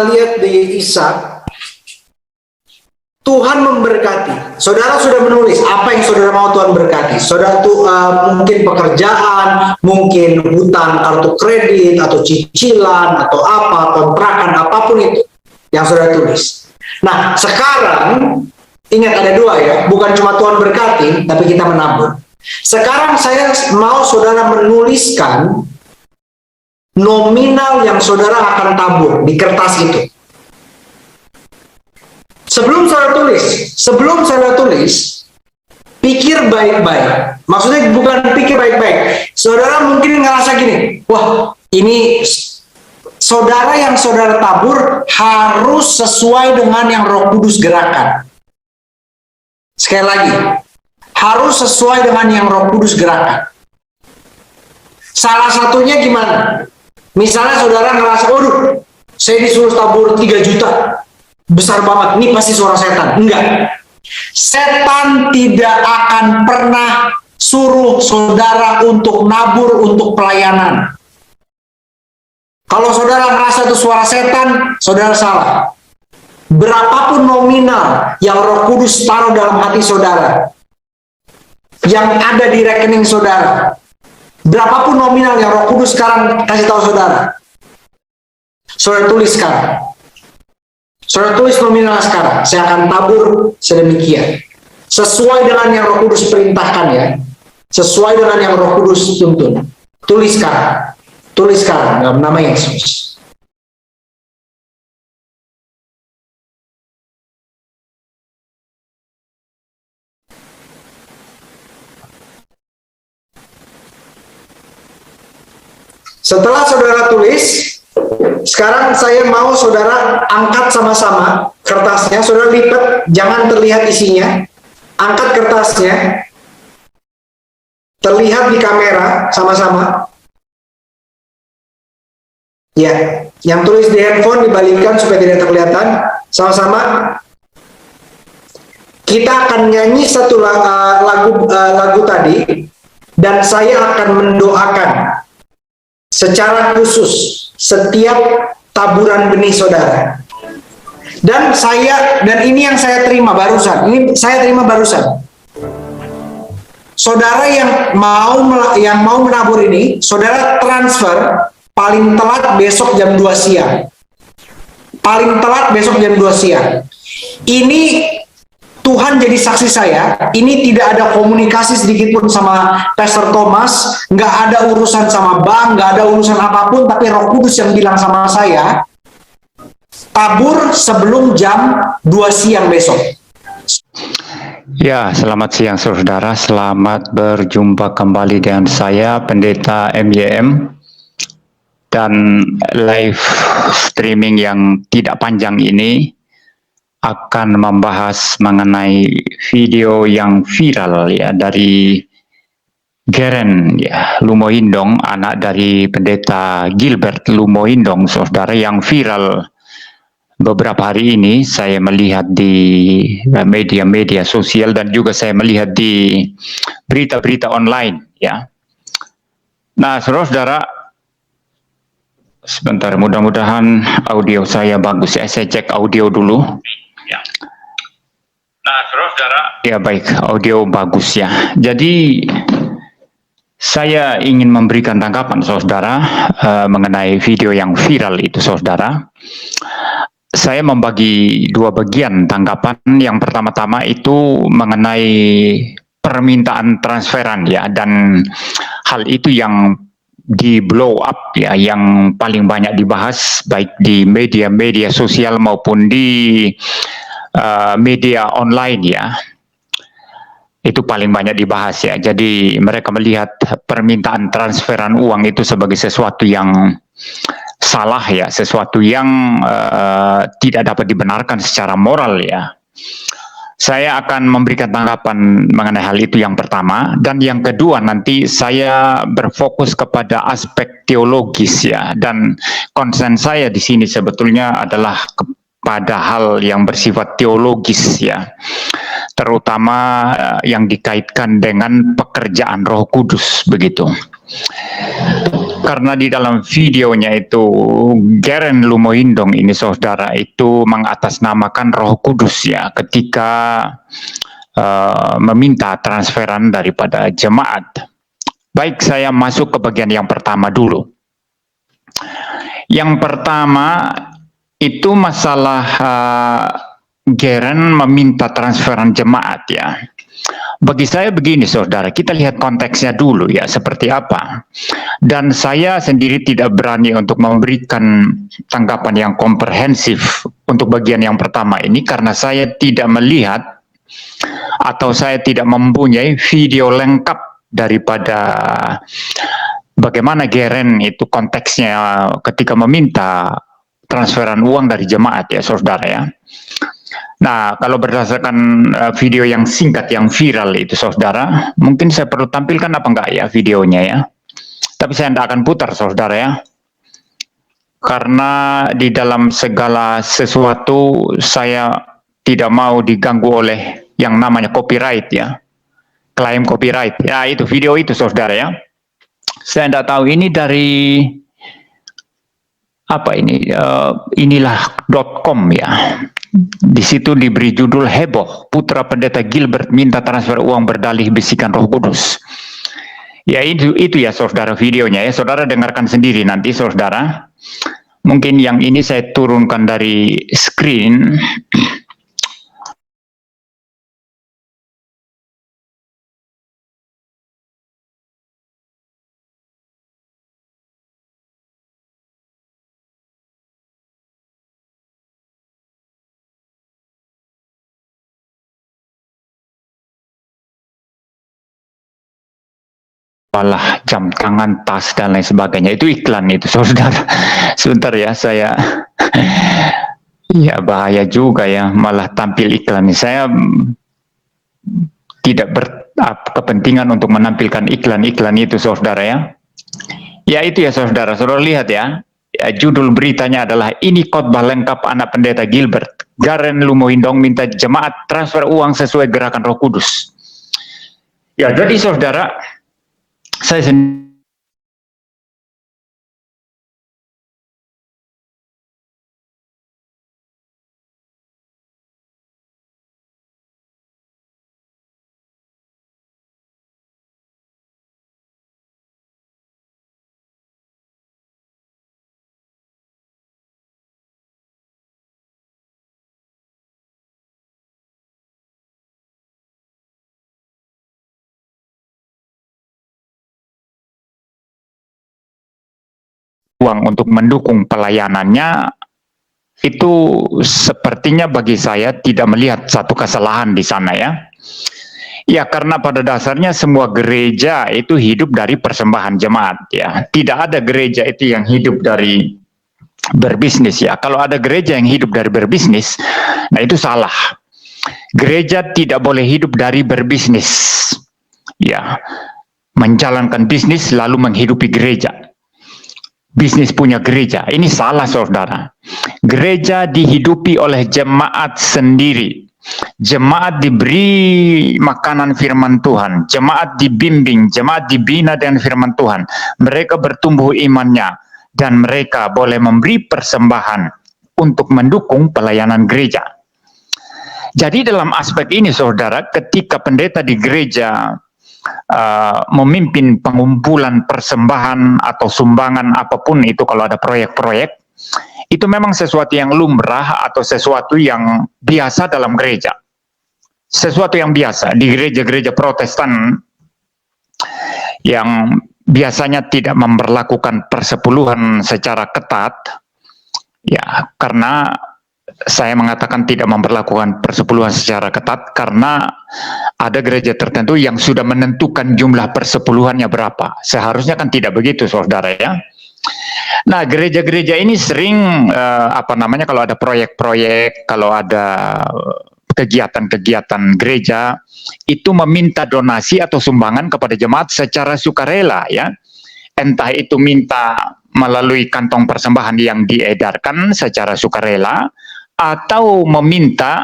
lihat di Ishak, Tuhan memberkati. Saudara sudah menulis apa yang saudara mau Tuhan berkati. Saudara tuh mungkin pekerjaan, mungkin hutang kartu kredit, atau cicilan, atau apa, kontrakan, apapun itu yang saudara tulis. Nah, sekarang ingat ada dua ya, bukan cuma Tuhan berkati, tapi kita menabur. Sekarang saya mau saudara menuliskan nominal yang saudara akan tabur di kertas itu. Sebelum saya tulis, pikir baik-baik. Maksudnya bukan pikir baik-baik. Saudara mungkin ngerasa gini, wah ini saudara yang saudara tabur harus sesuai dengan yang Roh Kudus gerakan. Sekali lagi, harus sesuai dengan yang Roh Kudus gerakan. Salah satunya gimana? Misalnya saudara ngerasa, waduh, saya disuruh tabur 3 juta. Besar banget, ini pasti suara setan. Enggak. Setan tidak akan pernah suruh saudara untuk nabur untuk pelayanan. Kalau saudara merasa itu suara setan, saudara salah. Berapapun nominal yang Roh Kudus taruh dalam hati saudara, yang ada di rekening saudara, berapapun nominal yang Roh Kudus sekarang kasih tahu saudara, saudara tulis sekarang. Saudara tulis nominal sekarang, saya akan tabur sedemikian. Sesuai dengan yang Roh Kudus perintahkan ya. Sesuai dengan yang Roh Kudus tuntun. Tulis sekarang. Tulis sekarang dalam nama Yesus. Setelah saudara tulis, sekarang saya mau saudara angkat sama-sama kertasnya, saudara lipat, jangan terlihat isinya. Angkat kertasnya, terlihat di kamera sama-sama. Ya, yang tulis di handphone dibalikkan supaya tidak kelihatan. Sama-sama. Kita akan nyanyi satu lagu tadi, dan saya akan mendoakan secara khusus setiap taburan benih saudara. Dan ini yang saya terima barusan. Ini saya terima barusan. Saudara yang mau menabur ini, saudara transfer paling telat besok jam 2 siang. Paling telat besok jam 2 siang. Ini Tuhan jadi saksi saya, ini tidak ada komunikasi sedikit pun sama Pastor Thomas, nggak ada urusan sama bank, nggak ada urusan apapun, tapi Roh Kudus yang bilang sama saya, tabur sebelum jam 2 siang besok. Ya, selamat siang saudara, selamat berjumpa kembali dengan saya, Pendeta MYM, dan live streaming yang tidak panjang ini akan membahas mengenai video yang viral ya dari Geren ya Lumoindong, anak dari Pendeta Gilbert Lumoindong, saudara, yang viral beberapa hari ini. Saya melihat di media-media sosial dan juga saya melihat di berita-berita online ya. Nah, saudara, sebentar, mudah-mudahan audio saya bagus ya. Saya cek audio dulu. Ya. Nah, saudara. Ya baik, audio bagus ya. Jadi saya ingin memberikan tanggapan saudara mengenai video yang viral itu saudara. Saya membagi dua bagian tanggapan. Yang pertama-tama itu mengenai permintaan transferan ya, dan hal itu yang di blow up ya, yang paling banyak dibahas baik di media-media sosial maupun di media online ya, itu paling banyak dibahas ya. Jadi mereka melihat permintaan transferan uang itu sebagai sesuatu yang salah ya, sesuatu yang tidak dapat dibenarkan secara moral ya. Saya akan memberikan tanggapan mengenai hal itu yang pertama, dan yang kedua nanti saya berfokus kepada aspek teologis ya, dan konsen saya di sini sebetulnya adalah pada hal yang bersifat teologis ya. terutama yang dikaitkan dengan pekerjaan Roh Kudus begitu. Karena di dalam videonya itu Geren Lumoindong ini saudara itu mengatasnamakan Roh Kudus ya ketika meminta transferan daripada jemaat. Baik, saya masuk ke bagian yang pertama dulu. Yang pertama itu masalah Geren meminta transferan jemaat ya. Bagi saya begini saudara, kita lihat konteksnya dulu ya seperti apa. Dan saya sendiri tidak berani untuk memberikan tanggapan yang komprehensif untuk bagian yang pertama ini karena saya tidak melihat atau saya tidak mempunyai video lengkap daripada bagaimana Geren itu konteksnya ketika meminta transferan uang dari jemaat ya saudara ya. Nah, kalau berdasarkan video yang singkat, yang viral itu saudara, mungkin saya perlu tampilkan apa enggak ya videonya ya. Tapi saya tidak akan putar saudara ya. Karena di dalam segala sesuatu saya tidak mau diganggu oleh yang namanya copyright ya. Klaim copyright. Ya itu video itu saudara ya. Saya tidak tahu ini dari apa ini, inilah.com ya. Di situ diberi judul heboh, putra pendeta Gilbert minta transfer uang berdalih bisikan Roh Kudus. Ya itu ya saudara videonya ya, saudara dengarkan sendiri nanti saudara. Mungkin yang ini saya turunkan dari screen. Apalah jam tangan, tas dan lain sebagainya itu iklan itu saudara. Sebentar ya saya ya bahaya juga ya malah tampil iklan. Saya tidak berkepentingan untuk menampilkan iklan-iklan itu saudara ya. Ya itu ya saudara, saudara lihat ya. Judul beritanya adalah ini khotbah lengkap anak pendeta Gilbert. Geren Lumoindong minta jemaat transfer uang sesuai gerakan Roh Kudus. Ya jadi saudara, saya sendiri uang untuk mendukung pelayanannya itu sepertinya bagi saya tidak melihat satu kesalahan di sana ya. Ya karena pada dasarnya semua gereja itu hidup dari persembahan jemaat ya. Tidak ada gereja itu yang hidup dari berbisnis ya. Kalau ada gereja yang hidup dari berbisnis, nah itu salah. Gereja tidak boleh hidup dari berbisnis. Ya. Menjalankan bisnis lalu menghidupi gereja. Bisnis punya gereja. Ini salah saudara. Gereja dihidupi oleh jemaat sendiri. Jemaat diberi makanan firman Tuhan. Jemaat dibimbing, jemaat dibina dengan firman Tuhan. Mereka bertumbuh imannya. Dan mereka boleh memberi persembahan untuk mendukung pelayanan gereja. Jadi dalam aspek ini saudara, ketika pendeta di gereja memimpin pengumpulan persembahan atau sumbangan apapun itu kalau ada proyek-proyek, itu memang sesuatu yang lumrah atau sesuatu yang biasa dalam gereja. Sesuatu yang biasa di gereja-gereja Protestan yang biasanya tidak memperlakukan persepuluhan secara ketat, ya karena saya mengatakan tidak memperlakukan persepuluhan secara ketat karena ada gereja tertentu yang sudah menentukan jumlah persepuluhannya berapa. Seharusnya kan tidak begitu, saudara ya. Nah, gereja-gereja ini sering kalau ada proyek-proyek, kalau ada kegiatan-kegiatan gereja itu meminta donasi atau sumbangan kepada jemaat secara sukarela ya. Entah itu minta melalui kantong persembahan yang diedarkan secara sukarela atau meminta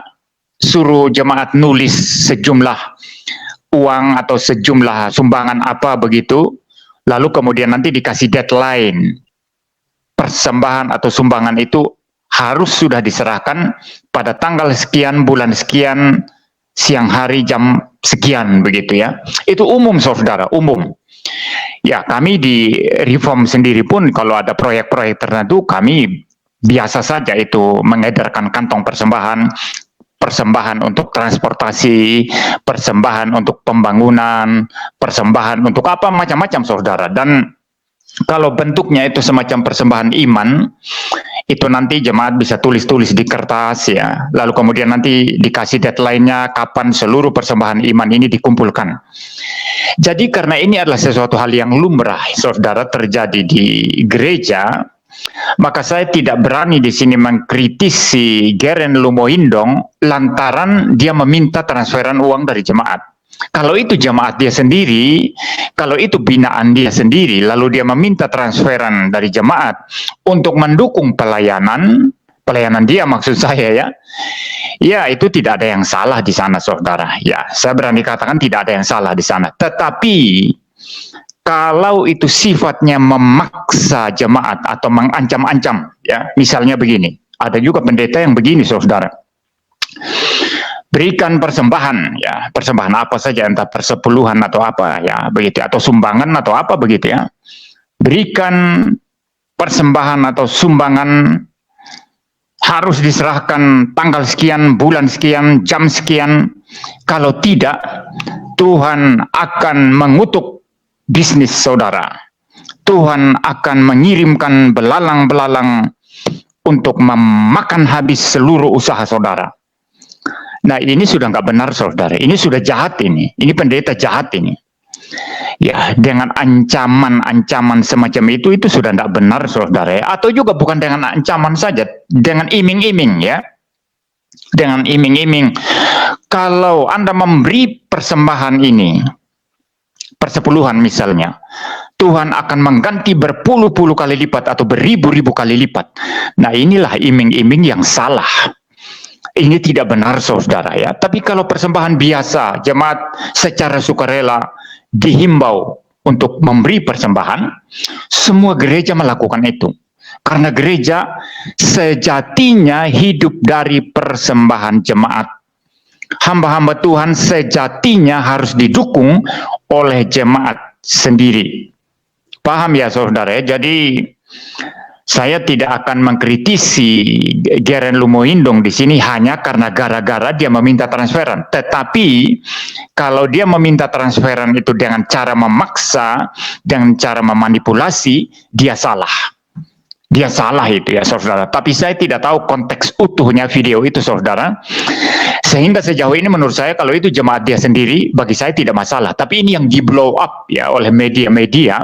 suruh jemaat nulis sejumlah uang atau sejumlah sumbangan apa begitu, lalu kemudian nanti dikasih deadline. Persembahan atau sumbangan itu harus sudah diserahkan pada tanggal sekian, bulan sekian, siang hari, jam sekian begitu ya. Itu umum saudara, umum. Ya, kami di Reform sendiri pun kalau ada proyek-proyek tertentu, kami biasa saja itu mengedarkan kantong persembahan, persembahan untuk transportasi, persembahan untuk pembangunan, persembahan untuk apa macam-macam saudara. Dan kalau bentuknya itu semacam persembahan iman, itu nanti jemaat bisa tulis-tulis di kertas ya, lalu kemudian nanti dikasih deadline-nya kapan seluruh persembahan iman ini dikumpulkan. Jadi karena ini adalah sesuatu hal yang lumrah, saudara, terjadi di gereja, maka saya tidak berani di sini mengkritisi Geren Lumoindong lantaran dia meminta transferan uang dari jemaat. Kalau itu jemaat dia sendiri, kalau itu binaan dia sendiri, lalu dia meminta transferan dari jemaat untuk mendukung pelayanan dia maksud saya ya itu tidak ada yang salah di sana saudara. Ya, saya berani katakan tidak ada yang salah di sana. Tetapi kalau itu sifatnya memaksa jemaat atau mengancam-ancam, ya, misalnya begini, ada juga pendeta yang begini, saudara. Berikan persembahan, ya, persembahan apa saja, entah persepuluhan atau apa, ya, begitu, atau sumbangan atau apa begitu ya. Berikan persembahan atau sumbangan harus diserahkan tanggal sekian, bulan sekian, jam sekian. Kalau tidak, Tuhan akan mengutuk bisnis saudara. Tuhan akan mengirimkan belalang-belalang untuk memakan habis seluruh usaha saudara. Nah, ini sudah nggak benar saudara. Ini sudah jahat ini. Ini pendeta jahat ini. Ya, dengan ancaman-ancaman semacam itu sudah tidak benar saudara. Atau juga bukan dengan ancaman saja, dengan iming-iming ya. Dengan iming-iming. Kalau Anda memberi persembahan ini, persepuluhan misalnya, Tuhan akan mengganti berpuluh-puluh kali lipat atau beribu-ribu kali lipat. Nah, inilah iming-iming yang salah. Ini tidak benar saudara ya. Tapi kalau persembahan biasa, jemaat secara sukarela dihimbau untuk memberi persembahan, semua gereja melakukan itu. Karena gereja sejatinya hidup dari persembahan jemaat. Hamba-hamba Tuhan sejatinya harus didukung oleh jemaat sendiri. Paham ya saudara ya? Jadi saya tidak akan mengkritisi Geren Lumoindong di sini hanya karena gara-gara dia meminta transferan. Tetapi kalau dia meminta transferan itu dengan cara memaksa, dengan cara memanipulasi, dia salah. Dia salah itu ya saudara. Tapi saya tidak tahu konteks utuhnya video itu saudara. Sehingga sejauh ini menurut saya kalau itu jemaat dia sendiri, bagi saya tidak masalah. Tapi ini yang di blow up ya oleh media-media,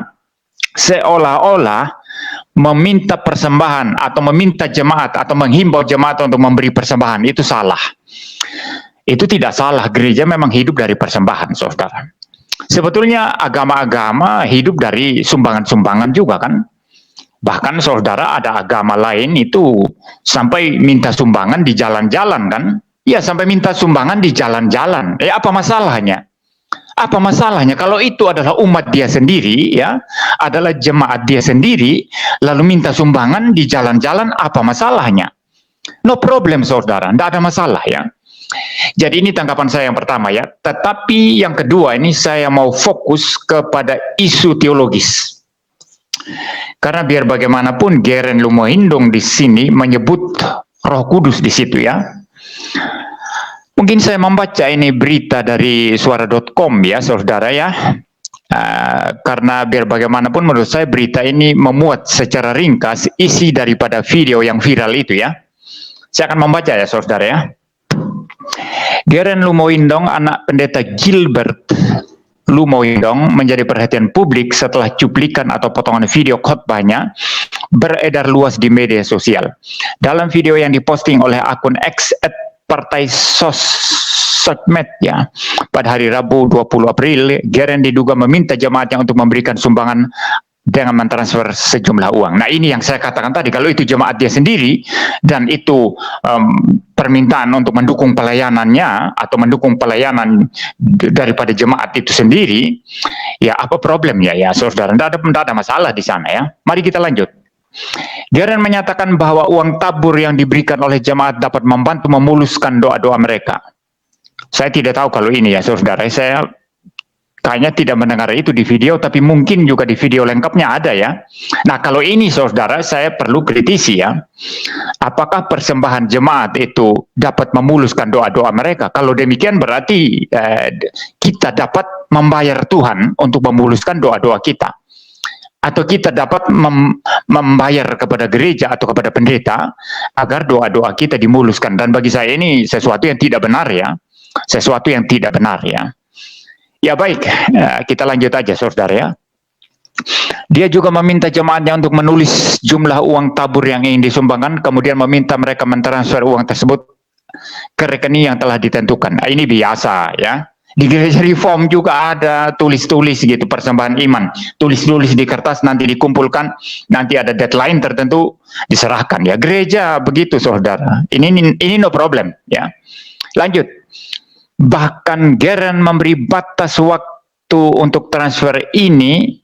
seolah-olah meminta persembahan atau meminta jemaat atau menghimbau jemaat untuk memberi persembahan itu salah. Itu tidak salah, gereja memang hidup dari persembahan saudara. Sebetulnya agama-agama hidup dari sumbangan-sumbangan juga kan. Bahkan saudara ada agama lain itu sampai minta sumbangan di jalan-jalan kan. Ya sampai minta sumbangan di jalan-jalan. Apa masalahnya? Apa masalahnya kalau itu adalah umat dia sendiri ya, adalah jemaat dia sendiri, lalu minta sumbangan di jalan-jalan, apa masalahnya? No problem saudara, tidak ada masalah ya. Jadi ini tanggapan saya yang pertama ya. Tetapi yang kedua ini saya mau fokus kepada isu teologis. Karena biar bagaimanapun Geren Lumoindong di sini menyebut Roh Kudus di situ ya. Mungkin saya membaca ini berita dari suara.com ya saudara ya. Karena biar bagaimanapun menurut saya berita ini memuat secara ringkas isi daripada video yang viral itu ya. Saya akan membaca ya saudara ya. Geren Lumoindong, anak pendeta Gilbert Lumoindong, menjadi perhatian publik setelah cuplikan atau potongan video khotbahnya beredar luas di media sosial. Dalam video yang diposting oleh akun X Partai Sosmed ya, pada hari Rabu 20 April, Geren diduga meminta jemaatnya untuk memberikan sumbangan dengan mentransfer sejumlah uang. Nah, ini yang saya katakan tadi, kalau itu jemaat dia sendiri dan itu permintaan untuk mendukung pelayanannya atau mendukung pelayanan daripada jemaat itu sendiri, ya apa problemnya ya saudara? Tidak ada masalah di sana ya. Mari kita lanjut. Geren menyatakan bahwa uang tabur yang diberikan oleh jemaat dapat membantu memuluskan doa-doa mereka. Saya tidak tahu kalau ini ya saudara, saya kayaknya tidak mendengar itu di video, tapi mungkin juga di video lengkapnya ada ya. Nah, kalau ini saudara, saya perlu kritisi ya. Apakah persembahan jemaat itu dapat memuluskan doa-doa mereka? Kalau demikian berarti kita dapat membayar Tuhan untuk memuluskan doa-doa kita. Atau kita dapat membayar kepada gereja atau kepada pendeta agar doa-doa kita dimuluskan. Dan bagi saya ini sesuatu yang tidak benar ya. Sesuatu yang tidak benar ya. Ya baik, kita lanjut aja saudara ya. Dia juga meminta jemaatnya untuk menulis jumlah uang tabur yang ingin disumbangkan, kemudian meminta mereka mentransfer uang tersebut ke rekening yang telah ditentukan. Nah, ini biasa ya. Di gereja reform juga ada tulis-tulis gitu, persembahan iman. Tulis-tulis di kertas, nanti dikumpulkan, nanti ada deadline tertentu, diserahkan ya. Gereja begitu saudara. Ini no problem ya. Lanjut. Bahkan Geren memberi batas waktu untuk transfer ini,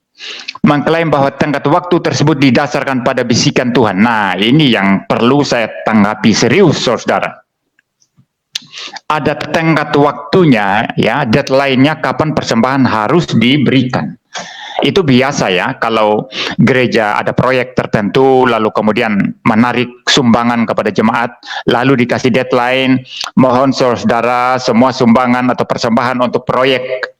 mengklaim bahwa tenggat waktu tersebut didasarkan pada bisikan Tuhan. Nah, ini yang perlu saya tanggapi serius, saudara. Ada tenggat waktunya, ya, deadline-nya kapan persembahan harus diberikan. Itu biasa ya, kalau gereja ada proyek tertentu, lalu kemudian menarik sumbangan kepada jemaat, lalu dikasih deadline, mohon saudara semua sumbangan atau persembahan untuk proyek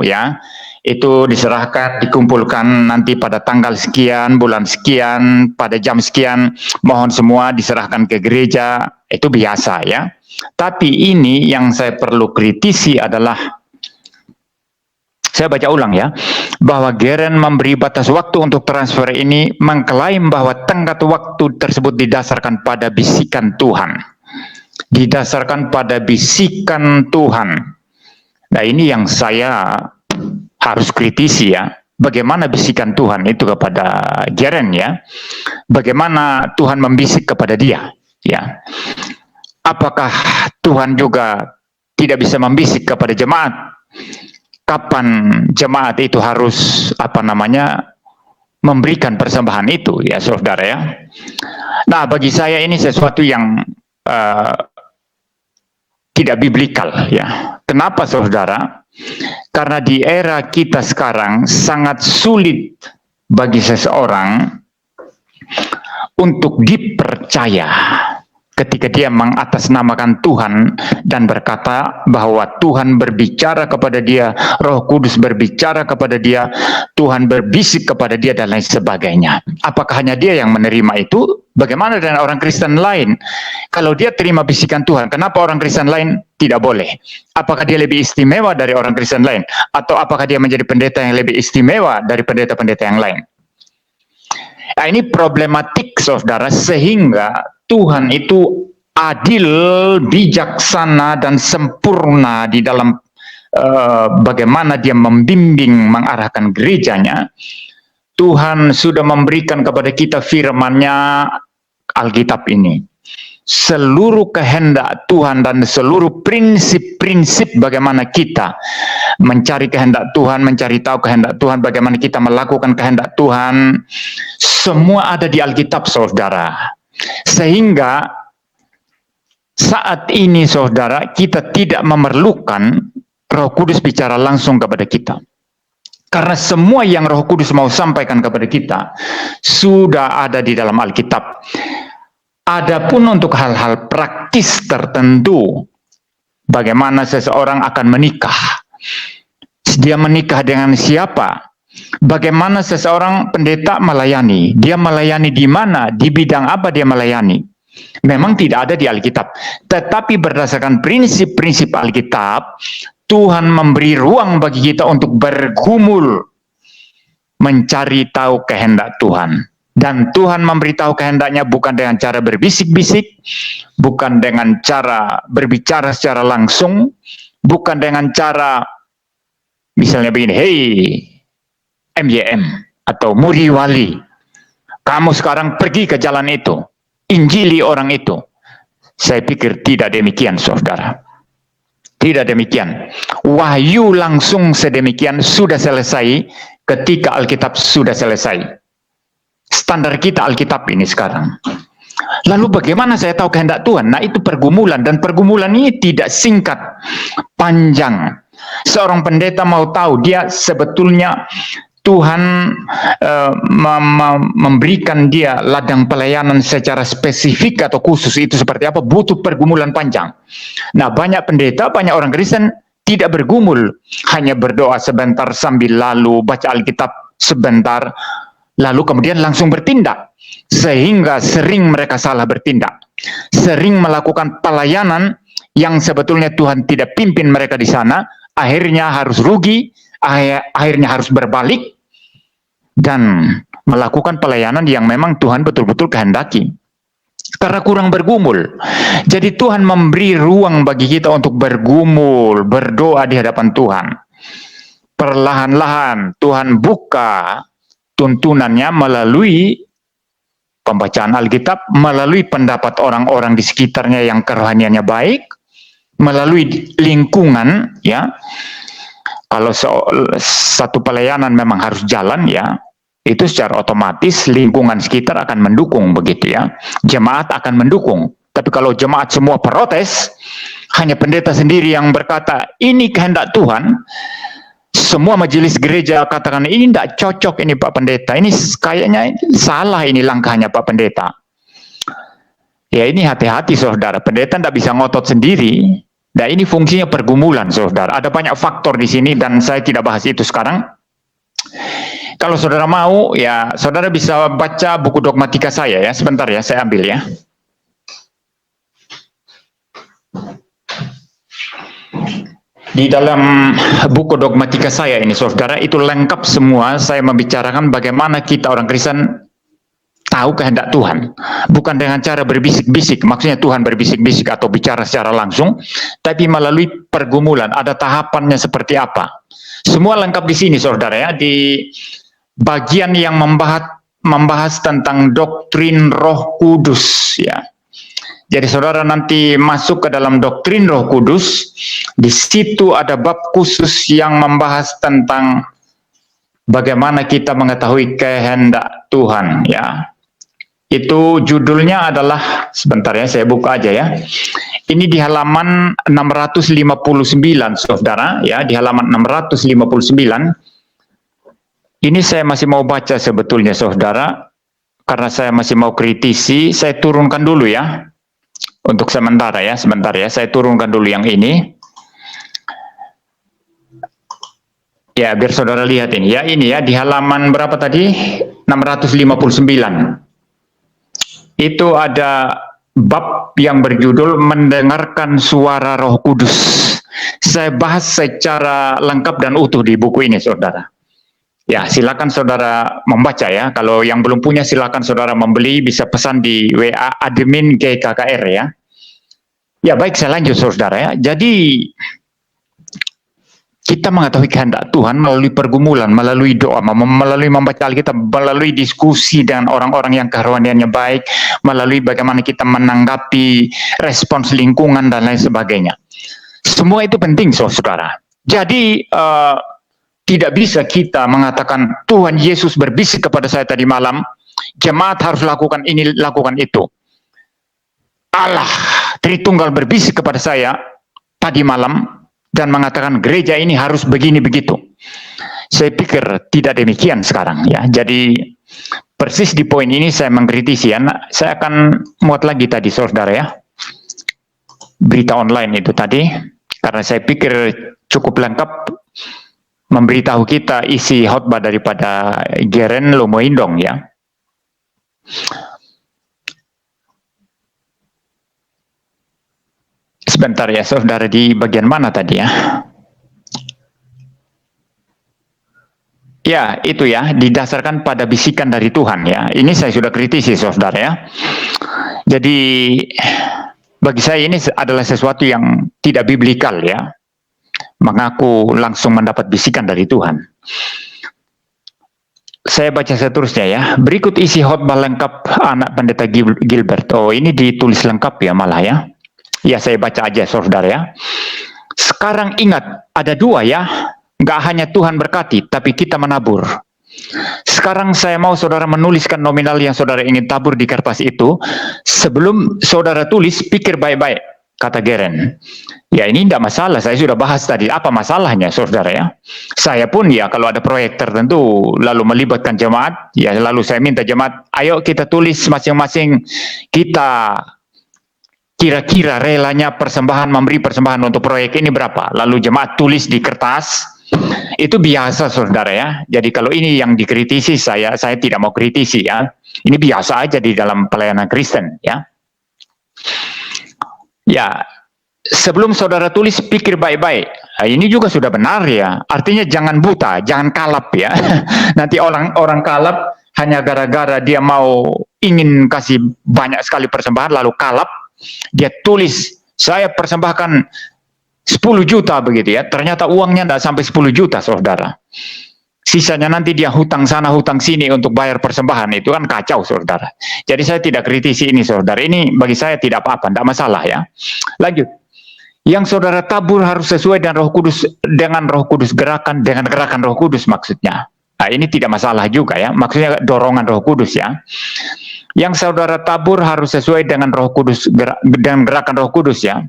ya, itu diserahkan, dikumpulkan nanti pada tanggal sekian, bulan sekian, pada jam sekian, mohon semua diserahkan ke gereja, itu biasa ya. Tapi ini yang saya perlu kritisi adalah, saya baca ulang ya, bahwa Geren memberi batas waktu untuk transfer ini, mengklaim bahwa tenggat waktu tersebut didasarkan pada bisikan Tuhan. Didasarkan pada bisikan Tuhan. Nah, ini yang saya harus kritisi ya. Bagaimana bisikan Tuhan itu kepada Geren ya? Bagaimana Tuhan membisik kepada dia ya? Apakah Tuhan juga tidak bisa membisik kepada jemaat? Kapan jemaat itu harus memberikan persembahan itu ya saudara ya. Nah, bagi saya ini sesuatu yang tidak biblikal ya. Kenapa saudara? Karena di era kita sekarang sangat sulit bagi seseorang untuk dipercaya ketika dia mengatasnamakan Tuhan dan berkata bahwa Tuhan berbicara kepada dia, Roh Kudus berbicara kepada dia, Tuhan berbisik kepada dia dan lain sebagainya. Apakah hanya dia yang menerima itu? Bagaimana dengan orang Kristen lain? Kalau dia terima bisikan Tuhan, kenapa orang Kristen lain tidak boleh? Apakah dia lebih istimewa dari orang Kristen lain? Atau apakah dia menjadi pendeta yang lebih istimewa dari pendeta-pendeta yang lain? Nah, ini problematik saudara, sehingga Tuhan itu adil, bijaksana, dan sempurna di dalam bagaimana dia membimbing, mengarahkan gerejanya. Tuhan sudah memberikan kepada kita firman-Nya, Alkitab ini. Seluruh kehendak Tuhan dan seluruh prinsip-prinsip bagaimana kita mencari kehendak Tuhan, mencari tahu kehendak Tuhan, bagaimana kita melakukan kehendak Tuhan, semua ada di Alkitab, saudara. Sehingga saat ini saudara, kita tidak memerlukan Roh Kudus bicara langsung kepada kita. Karena semua yang Roh Kudus mau sampaikan kepada kita sudah ada di dalam Alkitab. Adapun untuk hal-hal praktis tertentu, bagaimana seseorang akan menikah, dia menikah dengan siapa, bagaimana seseorang pendeta melayani, dia melayani di mana, di bidang apa dia melayani, memang tidak ada di Alkitab. Tetapi berdasarkan prinsip-prinsip Alkitab, Tuhan memberi ruang bagi kita untuk bergumul, mencari tahu kehendak Tuhan. Dan Tuhan memberitahu kehendaknya bukan dengan cara berbisik-bisik, bukan dengan cara berbicara secara langsung, bukan dengan cara misalnya begini, hey MYM, atau muriwali. Kamu sekarang pergi ke jalan itu, injili orang itu. Saya pikir tidak demikian, saudara. Tidak demikian. Wahyu langsung sedemikian sudah selesai ketika Alkitab sudah selesai. Standar kita Alkitab ini sekarang. Lalu bagaimana saya tahu kehendak Tuhan? Nah, itu pergumulan, dan pergumulan ini tidak singkat, panjang. Seorang pendeta mau tahu dia sebetulnya Tuhan memberikan dia ladang pelayanan secara spesifik atau khusus itu seperti apa, butuh pergumulan panjang. Nah, banyak pendeta, banyak orang Kristen tidak bergumul, hanya berdoa sebentar sambil lalu baca Alkitab sebentar, lalu kemudian langsung bertindak. Sehingga sering mereka salah bertindak. Sering melakukan pelayanan yang sebetulnya Tuhan tidak pimpin mereka di sana, akhirnya harus rugi, akhirnya harus berbalik, dan melakukan pelayanan yang memang Tuhan betul-betul kehendaki. Karena kurang bergumul. Jadi Tuhan memberi ruang bagi kita untuk bergumul, berdoa di hadapan Tuhan. Perlahan-lahan Tuhan buka tuntunannya melalui pembacaan Alkitab, melalui pendapat orang-orang di sekitarnya yang kerohaniannya baik, melalui lingkungan, ya. Kalau satu pelayanan memang harus jalan, ya, itu secara otomatis lingkungan sekitar akan mendukung, begitu ya. Jemaat akan mendukung. Tapi kalau jemaat semua protes, hanya pendeta sendiri yang berkata, ini kehendak Tuhan, semua majelis gereja katakan ini tidak cocok ini Pak Pendeta, ini kayaknya salah ini langkahnya Pak Pendeta. Ya, ini hati-hati saudara, pendeta tidak bisa ngotot sendiri. Nah, ini fungsinya pergumulan saudara. Ada banyak faktor di sini dan saya tidak bahas itu sekarang. Kalau saudara mau, ya saudara bisa baca buku dogmatika saya ya. Sebentar ya, saya ambil ya. Di dalam buku dogmatika saya ini, saudara, itu lengkap semua. Saya membicarakan bagaimana kita orang Kristen tahu kehendak Tuhan. Bukan dengan cara berbisik-bisik, maksudnya Tuhan berbisik-bisik atau bicara secara langsung, tapi melalui pergumulan. Ada tahapannya seperti apa. Semua lengkap di sini, saudara ya. Di bagian yang membahas tentang doktrin Roh Kudus, ya. Jadi saudara nanti masuk ke dalam doktrin Roh Kudus, di situ ada bab khusus yang membahas tentang bagaimana kita mengetahui kehendak Tuhan, ya. Itu judulnya adalah, sebentar ya, saya buka aja ya. Ini di halaman 659, saudara, ya, di halaman 659. Ini saya masih mau baca sebetulnya, saudara, karena saya masih mau kritisi, saya turunkan dulu ya. Untuk sementara ya, sebentar ya, saya turunkan dulu yang ini. Ya, biar saudara lihat ini ya, di halaman berapa tadi? 659. Itu ada bab yang berjudul mendengarkan suara Roh Kudus. Saya bahas secara lengkap dan utuh di buku ini, saudara. Ya, silakan saudara membaca ya. Kalau yang belum punya, silakan saudara membeli, bisa pesan di WA admin GKKR ya. Ya, baik, saya lanjut saudara ya. Jadi kita mengetahui kehendak Tuhan melalui pergumulan, melalui doa, melalui membaca Alkitab, melalui diskusi dengan orang-orang yang kerohaniannya baik, melalui bagaimana kita menanggapi respons lingkungan dan lain sebagainya. Semua itu penting, saudara. Jadi tidak bisa kita mengatakan Tuhan Yesus berbisik kepada saya tadi malam, jemaat harus lakukan ini, lakukan itu. Allah Tritunggal berbisik kepada saya tadi malam dan mengatakan gereja ini harus begini begitu. Saya pikir tidak demikian sekarang ya. Jadi persis di poin ini saya mengkritisi ya. Saya akan muat lagi tadi saudara ya. Berita online itu tadi, karena saya pikir cukup lengkap memberitahu kita isi khotbah daripada Geren Lomoindong ya. Sebentar ya saudara, di bagian mana tadi ya? Ya, itu ya, didasarkan pada bisikan dari Tuhan ya. Ini saya sudah kritisi saudara ya. Jadi bagi saya ini adalah sesuatu yang tidak biblikal ya. Mengaku langsung mendapat bisikan dari Tuhan. Saya baca seterusnya ya. Berikut isi khotbah lengkap anak pendeta Gilbert. Oh, ini ditulis lengkap ya malah ya. Ya, saya baca aja saudara ya. Sekarang ingat, ada dua ya. Nggak hanya Tuhan berkati, tapi kita menabur. Sekarang saya mau saudara menuliskan nominal yang saudara ingin tabur di kertas itu. Sebelum saudara tulis, pikir baik-baik, kata Geren. Ya, ini tidak masalah, saya sudah bahas tadi. Apa masalahnya saudara ya? Saya pun ya kalau ada proyek tertentu lalu melibatkan jemaat, ya lalu saya minta jemaat, ayo kita tulis masing-masing kita kira-kira relanya persembahan, memberi persembahan untuk proyek ini berapa. Lalu jemaat tulis di kertas. Itu biasa saudara ya. Jadi kalau ini yang dikritisi saya tidak mau kritisi ya. Ini biasa aja di dalam pelayanan Kristen ya. Ya, sebelum saudara tulis pikir baik-baik. Nah, ini juga sudah benar ya. Artinya jangan buta, jangan kalap ya. Nanti orang kalap hanya gara-gara dia mau ingin kasih banyak sekali persembahan lalu kalap. Dia tulis, saya persembahkan 10 juta begitu ya. Ternyata uangnya tidak sampai 10 juta saudara. Sisanya nanti dia hutang sana hutang sini untuk bayar persembahan, itu kan kacau saudara. Jadi saya tidak kritisi ini saudara. Ini bagi saya tidak apa-apa, tidak masalah ya. Lanjut. Yang saudara tabur harus sesuai dengan Roh Kudus gerakan, dengan gerakan Roh Kudus maksudnya. Nah, ini tidak masalah juga ya. Maksudnya dorongan Roh Kudus ya. Yang saudara tabur harus sesuai dengan Roh Kudus, dengan gerakan Roh Kudus ya.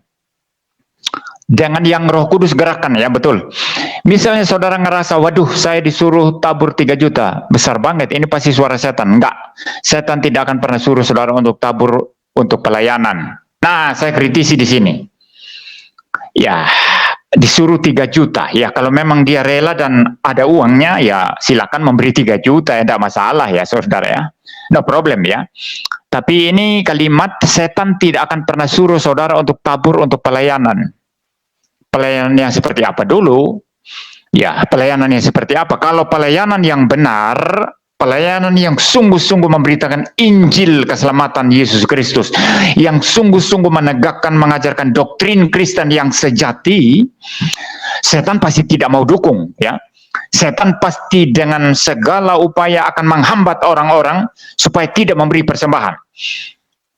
Jangan yang Roh Kudus gerakan ya, betul. Misalnya saudara ngerasa, waduh saya disuruh tabur 3 juta, besar banget, ini pasti suara setan. Enggak, setan tidak akan pernah suruh saudara untuk tabur untuk pelayanan. Nah, saya kritisi di sini. Ya, disuruh 3 juta. Ya, kalau memang dia rela dan ada uangnya, ya silakan memberi 3 juta, ya tidak masalah ya saudara ya. No problem ya. Tapi ini kalimat setan tidak akan pernah suruh saudara untuk tabur untuk pelayanan. Pelayanan yang seperti apa dulu? Ya, pelayanan yang seperti apa? Kalau pelayanan yang benar, pelayanan yang sungguh-sungguh memberitakan Injil keselamatan Yesus Kristus, yang sungguh-sungguh menegakkan, mengajarkan doktrin Kristen yang sejati, setan pasti tidak mau dukung, ya. Setan pasti dengan segala upaya akan menghambat orang-orang supaya tidak memberi persembahan.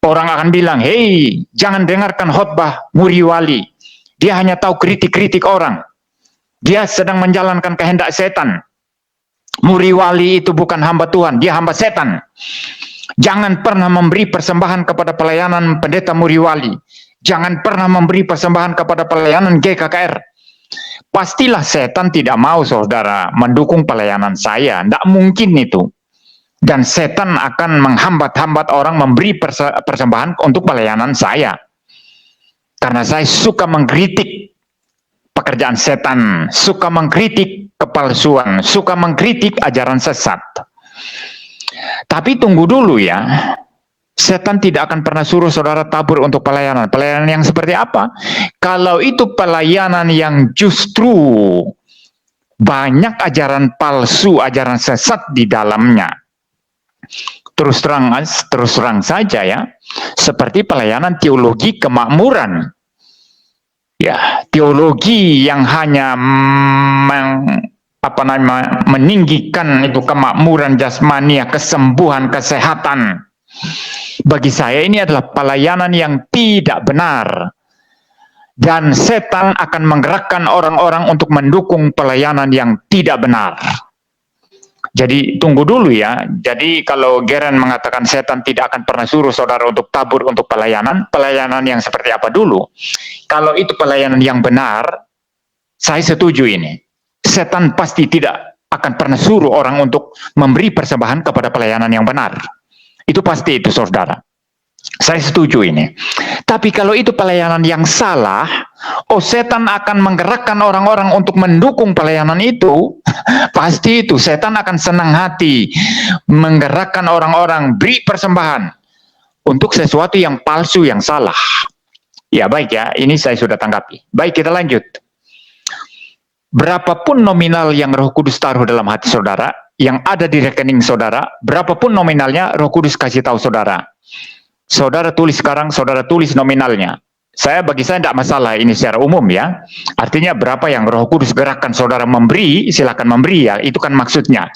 Orang akan bilang, hei, jangan dengarkan khotbah Muri Wali. Dia hanya tahu kritik-kritik orang. Dia sedang menjalankan kehendak setan. Muri Wali itu bukan hamba Tuhan, dia hamba setan. Jangan pernah memberi persembahan kepada pelayanan pendeta Muri Wali. Jangan pernah memberi persembahan kepada pelayanan GKKR. Pastilah setan tidak mau saudara mendukung pelayanan saya. Tidak mungkin itu. Dan setan akan menghambat-hambat orang memberi persembahan untuk pelayanan saya. Karena saya suka mengkritik pekerjaan setan, suka mengkritik kepalsuan, suka mengkritik ajaran sesat. Tapi tunggu dulu ya, setan tidak akan pernah suruh saudara tabur untuk pelayanan. Pelayanan yang seperti apa? Kalau itu pelayanan yang justru banyak ajaran palsu, ajaran sesat di dalamnya. Terus terang saja ya, seperti pelayanan teologi kemakmuran. Ya, teologi yang hanya meninggikan itu kemakmuran jasmani, kesembuhan, kesehatan. Bagi saya ini adalah pelayanan yang tidak benar. Dan setan akan menggerakkan orang-orang untuk mendukung pelayanan yang tidak benar. Jadi tunggu dulu ya. Jadi kalau Geren mengatakan setan tidak akan pernah suruh saudara untuk tabur untuk pelayanan yang seperti apa dulu? Kalau itu pelayanan yang benar, saya setuju ini. Setan pasti tidak akan pernah suruh orang untuk memberi persembahan kepada pelayanan yang benar. Itu pasti itu saudara. Saya setuju ini. Tapi kalau itu pelayanan yang salah, setan akan menggerakkan orang-orang untuk mendukung pelayanan itu. Pasti itu, setan akan senang hati menggerakkan orang-orang beri persembahan untuk sesuatu yang palsu, yang salah. Ya baik ya, ini saya sudah tanggapi. Baik, kita lanjut. Berapapun nominal yang Roh Kudus taruh dalam hati saudara, yang ada di rekening saudara, berapapun nominalnya Roh Kudus kasih tahu saudara. Saudara tulis sekarang, saudara tulis nominalnya. Bagi saya tidak masalah ini secara umum ya. Artinya berapa yang Roh Kudus gerakkan saudara memberi, silakan memberi ya. Itu kan maksudnya.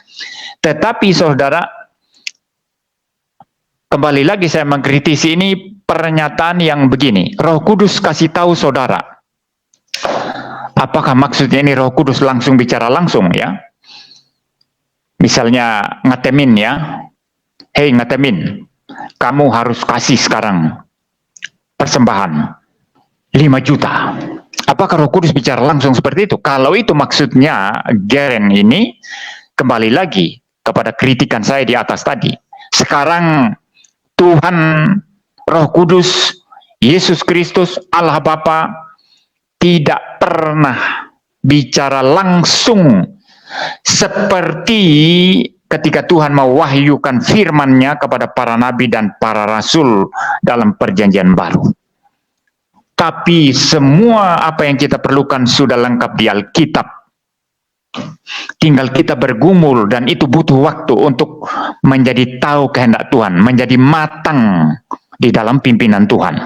Tetapi saudara, kembali lagi saya mengkritisi ini pernyataan yang begini. Roh Kudus kasih tahu saudara. Apakah maksudnya ini Roh Kudus langsung bicara langsung ya? Misalnya ngatemin ya. Hei ngatemin, kamu harus kasih sekarang persembahan 5 juta. Apakah Roh Kudus bicara langsung seperti itu? Kalau itu maksudnya, Geren ini kembali lagi kepada kritikan saya di atas tadi. Sekarang Tuhan, Roh Kudus, Yesus Kristus, Allah Bapa tidak pernah bicara langsung seperti ketika Tuhan mewahyukan firman-Nya kepada para nabi dan para rasul dalam perjanjian baru. Tapi semua apa yang kita perlukan sudah lengkap di Alkitab. Tinggal kita bergumul dan itu butuh waktu untuk menjadi tahu kehendak Tuhan, menjadi matang di dalam pimpinan Tuhan.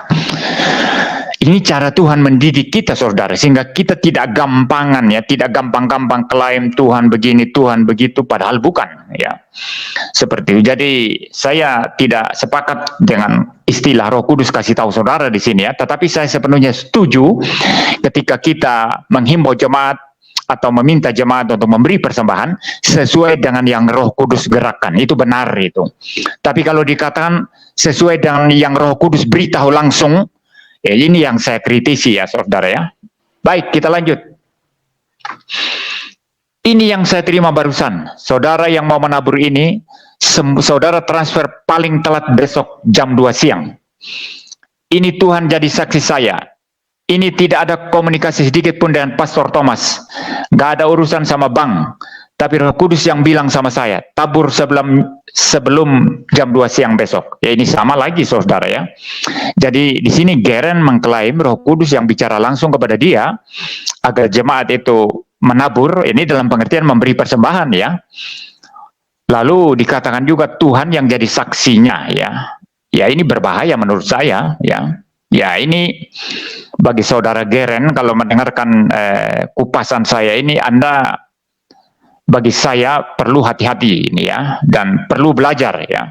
Ini cara Tuhan mendidik kita saudara, sehingga kita tidak gampangan ya, tidak gampang-gampang klaim Tuhan begini, Tuhan begitu, padahal bukan ya. Seperti itu. Jadi saya tidak sepakat dengan istilah Roh Kudus kasih tahu saudara di sini ya, tetapi saya sepenuhnya setuju ketika kita menghimbau jemaat atau meminta jemaat untuk memberi persembahan sesuai dengan yang Roh Kudus gerakkan, itu benar itu. Tapi kalau dikatakan sesuai dengan yang Roh Kudus beritahu langsung, ya ini yang saya kritisi ya saudara ya. Baik, kita lanjut. Ini yang saya terima barusan. Saudara yang mau menabur ini, saudara transfer paling telat besok jam 2 siang. Ini Tuhan jadi saksi saya. Ini tidak ada komunikasi sedikit pun dengan Pastor Thomas. Gak ada urusan sama bank. Tapi Roh Kudus yang bilang sama saya, tabur sebelum jam 2 siang besok. Ya ini sama lagi saudara ya. Jadi di sini Geren mengklaim Roh Kudus yang bicara langsung kepada dia agar jemaat itu menabur, ini dalam pengertian memberi persembahan ya. Lalu dikatakan juga Tuhan yang jadi saksinya ya. Ya ini berbahaya menurut saya ya. Ya ini bagi saudara Geren kalau mendengarkan kupasan saya ini, Anda bagi saya perlu hati-hati ini ya, dan perlu belajar ya.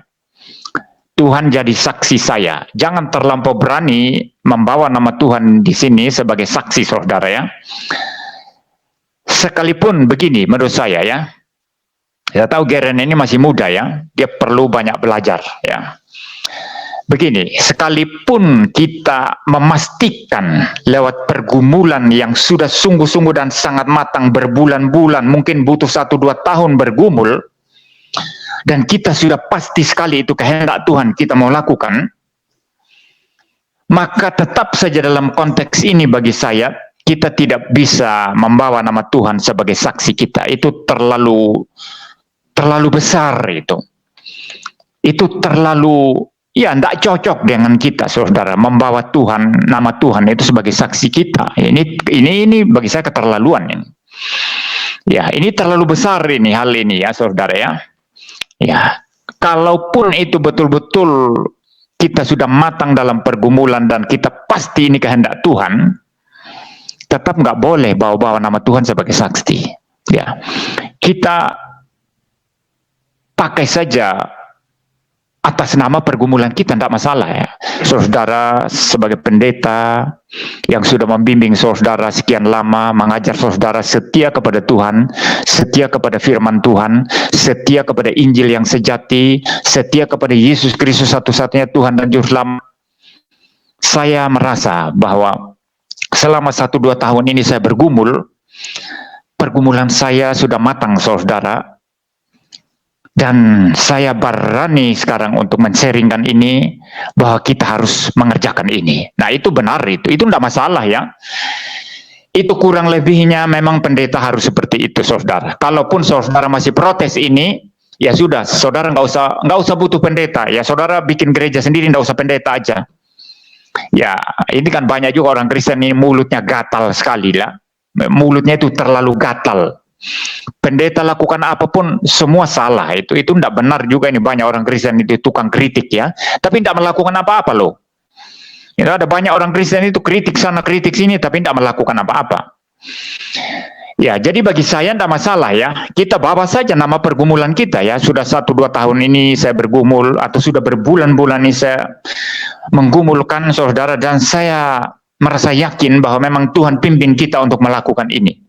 Tuhan jadi saksi saya. Jangan terlampau berani membawa nama Tuhan di sini sebagai saksi saudara ya. Sekalipun begini menurut saya ya. Saya tahu Geren ini masih muda ya. Dia perlu banyak belajar ya. Begini, sekalipun kita memastikan lewat pergumulan yang sudah sungguh-sungguh dan sangat matang berbulan-bulan, mungkin butuh 1-2 tahun bergumul, dan kita sudah pasti sekali itu kehendak Tuhan kita mau lakukan, maka tetap saja dalam konteks ini bagi saya, kita tidak bisa membawa nama Tuhan sebagai saksi kita. Itu terlalu besar itu. Itu terlalu, ya tidak cocok dengan kita saudara, membawa Tuhan, nama Tuhan itu sebagai saksi kita. Ini bagi saya keterlaluan ini. Ya, ini terlalu besar ini hal ini ya saudara ya. Ya, kalaupun itu betul-betul kita sudah matang dalam pergumulan dan kita pasti ini kehendak Tuhan, tetap nggak boleh bawa-bawa nama Tuhan sebagai saksi. Ya, kita pakai saja atas nama pergumulan kita, tidak masalah ya. Saudara sebagai pendeta yang sudah membimbing saudara sekian lama, mengajar saudara setia kepada Tuhan, setia kepada firman Tuhan, setia kepada Injil yang sejati, setia kepada Yesus Kristus satu-satunya Tuhan dan Juru Selamat. Saya merasa bahwa selama 1-2 tahun ini saya bergumul, pergumulan saya sudah matang saudara. Dan saya berani sekarang untuk men-sharingkan ini, bahwa kita harus mengerjakan ini. Nah itu benar, itu tidak masalah ya. Itu kurang lebihnya memang pendeta harus seperti itu saudara. Kalaupun saudara masih protes ini, ya sudah, saudara nggak usah butuh pendeta. Ya saudara bikin gereja sendiri, nggak usah pendeta aja. Ya ini kan banyak juga orang Kristen ini mulutnya gatal sekali lah. Mulutnya itu terlalu gatal. Pendeta lakukan apapun semua salah, itu tidak benar juga. Ini banyak orang Kristen itu tukang kritik ya, tapi tidak melakukan apa-apa loh. Itu ada banyak orang Kristen itu kritik sana kritik sini tapi tidak melakukan apa-apa. Ya, jadi bagi saya tidak masalah ya. Kita bawa saja nama pergumulan kita ya. Sudah 1-2 tahun ini saya bergumul, atau sudah berbulan-bulan ini saya menggumulkan saudara, dan saya merasa yakin bahwa memang Tuhan pimpin kita untuk melakukan ini.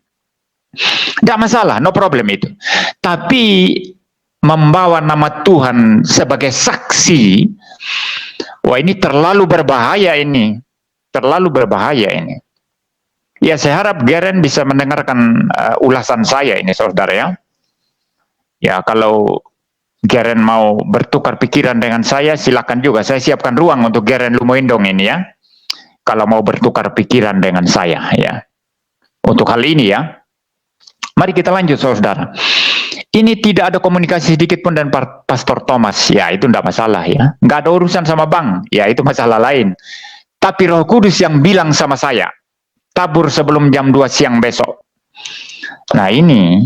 Tidak masalah, no problem itu. Tapi membawa nama Tuhan sebagai saksi, wah ini terlalu berbahaya ini. Terlalu berbahaya ini. Ya, saya harap Geren bisa mendengarkan ulasan saya ini, saudara ya. Ya, kalau Geren mau bertukar pikiran dengan saya, silakan juga. Saya siapkan ruang untuk Geren Lumoindong ini ya. Kalau mau bertukar pikiran dengan saya ya. Untuk hal ini ya. Mari kita lanjut, saudara. Ini tidak ada komunikasi sedikit pun dan Pastor Thomas. Ya, itu tidak masalah ya. Nggak ada urusan sama Bang. Ya, itu masalah lain. Tapi Roh Kudus yang bilang sama saya, tabur sebelum jam 2 siang besok. Nah ini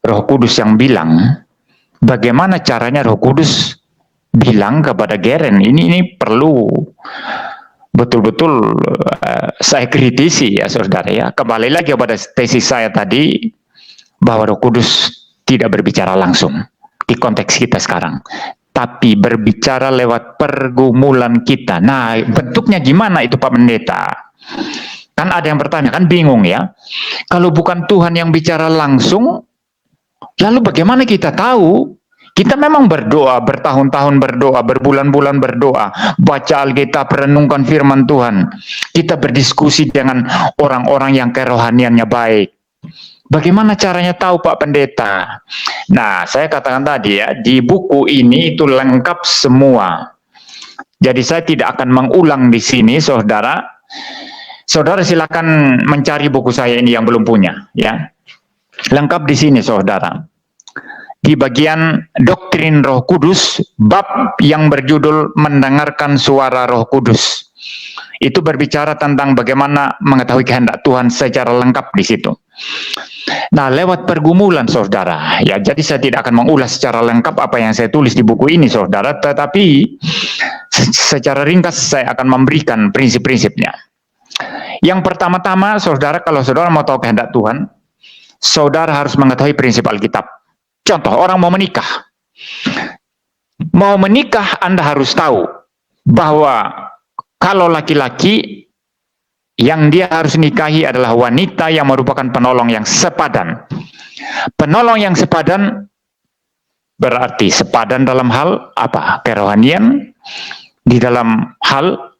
Roh Kudus yang bilang. Bagaimana caranya Roh Kudus bilang kepada Geren? Ini perlu betul-betul saya kritisi ya saudara ya. Kembali lagi kepada tesis saya tadi, bahwa Roh Kudus tidak berbicara langsung di konteks kita sekarang, tapi berbicara lewat pergumulan kita. Nah bentuknya gimana itu Pak Pendeta? Kan ada yang bertanya, kan bingung ya. Kalau bukan Tuhan yang bicara langsung, lalu bagaimana kita tahu? Kita memang berdoa, bertahun-tahun berdoa, berbulan-bulan berdoa, baca Alkitab, renungkan firman Tuhan. Kita berdiskusi dengan orang-orang yang kerohaniannya baik. Bagaimana caranya tahu Pak Pendeta? Nah, saya katakan tadi ya, di buku ini itu lengkap semua. Jadi saya tidak akan mengulang di sini, saudara. Saudara silakan mencari buku saya ini yang belum punya, ya. Lengkap di sini, saudara. Di bagian doktrin Roh Kudus, bab yang berjudul mendengarkan suara Roh Kudus. Itu berbicara tentang bagaimana mengetahui kehendak Tuhan secara lengkap di situ. Nah, lewat pergumulan, saudara, ya. Jadi saya tidak akan mengulas secara lengkap apa yang saya tulis di buku ini, saudara. Tetapi secara ringkas saya akan memberikan prinsip-prinsipnya. Yang pertama-tama, saudara, kalau saudara mau tahu kehendak Tuhan, saudara harus mengetahui prinsip Alkitab. Contoh, orang mau menikah. Mau menikah, Anda harus tahu bahwa kalau laki-laki, yang dia harus nikahi adalah wanita yang merupakan penolong yang sepadan. Penolong yang sepadan berarti sepadan dalam hal apa? Kerohanian, di dalam hal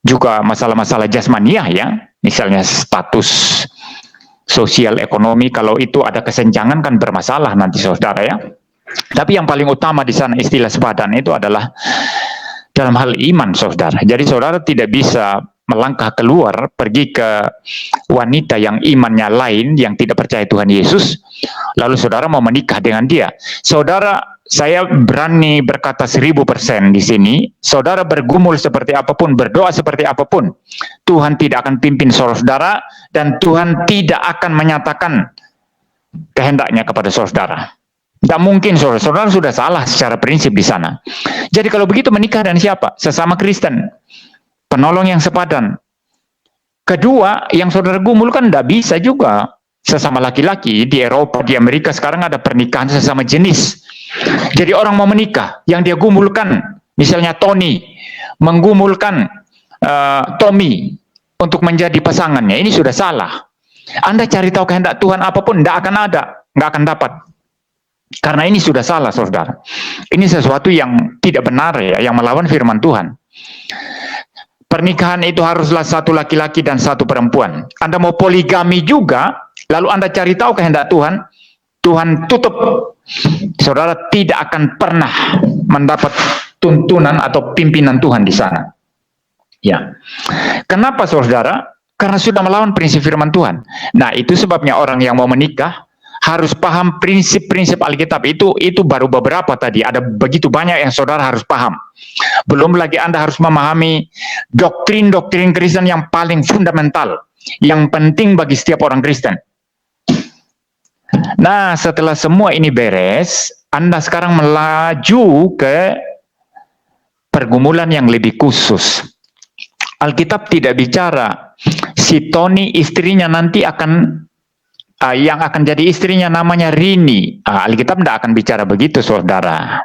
juga masalah-masalah jasmaniah ya, misalnya status sosial ekonomi. Kalau itu ada kesenjangan kan bermasalah nanti, saudara ya. Tapi yang paling utama di sana istilah sepadan itu adalah dalam hal iman, saudara. Jadi saudara tidak bisa melangkah keluar pergi ke wanita yang imannya lain, yang tidak percaya Tuhan Yesus, lalu saudara mau menikah dengan dia. Saudara, saya berani berkata 1000% di sini, saudara bergumul seperti apapun, berdoa seperti apapun, Tuhan tidak akan pimpin saudara, dan Tuhan tidak akan menyatakan kehendaknya kepada saudara. Tidak mungkin, saudara sudah salah secara prinsip di sana. Jadi kalau begitu menikah dengan siapa? Sesama Kristen, penolong yang sepadan. Kedua, yang saudara gumulkan tidak bisa juga sesama laki-laki. Di Eropa, di Amerika sekarang ada pernikahan sesama jenis. Jadi orang mau menikah, yang dia gumulkan, misalnya Tony, menggumulkan Tommy untuk menjadi pasangannya, ini sudah salah. Anda cari tahu kehendak Tuhan apapun, tidak akan ada, nggak akan dapat. Karena ini sudah salah, saudara. Ini sesuatu yang tidak benar ya, yang melawan firman Tuhan. Pernikahan itu haruslah satu laki-laki dan satu perempuan. Anda mau poligami juga, lalu Anda cari tahu kehendak Tuhan, Tuhan tutup. Saudara tidak akan pernah mendapat tuntunan atau pimpinan Tuhan di sana. Ya. Kenapa, saudara? Karena sudah melawan prinsip firman Tuhan. Nah, itu sebabnya orang yang mau menikah harus paham prinsip-prinsip Alkitab. Itu baru beberapa tadi. Ada begitu banyak yang saudara harus paham. Belum lagi Anda harus memahami doktrin-doktrin Kristen yang paling fundamental, yang penting bagi setiap orang Kristen. Nah, setelah semua ini beres, Anda sekarang melaju ke pergumulan yang lebih khusus. Alkitab tidak bicara si Tony istrinya nanti akan yang akan jadi istrinya namanya Rini. Alkitab tidak akan bicara begitu, saudara.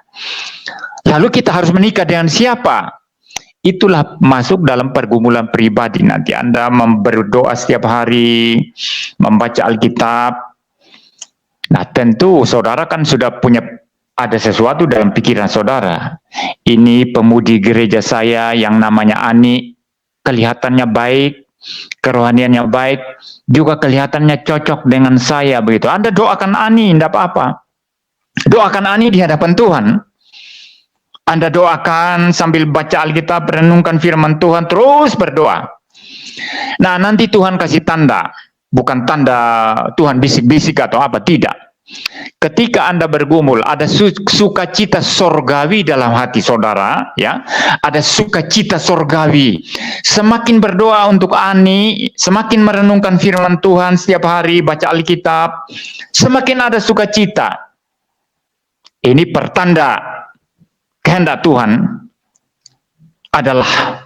Lalu kita harus menikah dengan siapa? Itulah masuk dalam pergumulan pribadi. Nanti Anda berdoa setiap hari, membaca Alkitab. Nah, tentu saudara kan sudah punya ada sesuatu dalam pikiran saudara. Ini pemudi gereja saya yang namanya Ani, kelihatannya baik, kerohaniannya baik, juga kelihatannya cocok dengan saya begitu. Anda doakan Ani, tidak apa-apa. Doakan Ani di hadapan Tuhan. Anda doakan sambil baca Alkitab, renungkan firman Tuhan, terus berdoa. Nah, nanti Tuhan kasih tanda. Bukan tanda Tuhan bisik-bisik atau apa, tidak. Ketika Anda bergumul, ada sukacita sorgawi dalam hati saudara, ya. Ada sukacita sorgawi. Semakin berdoa untuk Ani, semakin merenungkan firman Tuhan setiap hari, baca Alkitab, semakin ada sukacita. Ini pertanda kehendak Tuhan adalah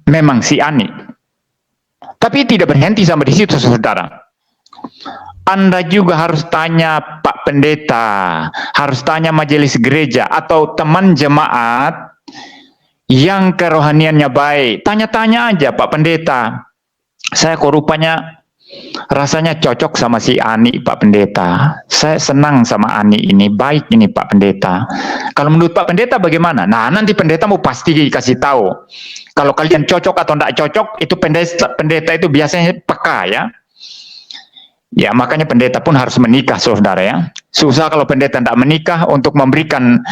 memang si Ani. Tapi tidak berhenti sampai di situ, saudara. Anda juga harus tanya Pak Pendeta, harus tanya majelis gereja atau teman jemaat yang kerohaniannya baik. Tanya-tanya aja, Pak Pendeta, saya kok rupanya rasanya cocok sama si Ani, Pak Pendeta. Saya senang sama Ani ini, baik ini Pak Pendeta. Kalau menurut Pak Pendeta bagaimana? Nah, nanti pendeta mau pasti kasih tahu. Kalau kalian cocok atau tidak cocok, itu pendeta itu biasanya peka, ya. Ya, makanya pendeta pun harus menikah, saudara, ya. Susah kalau pendeta tidak menikah untuk memberikan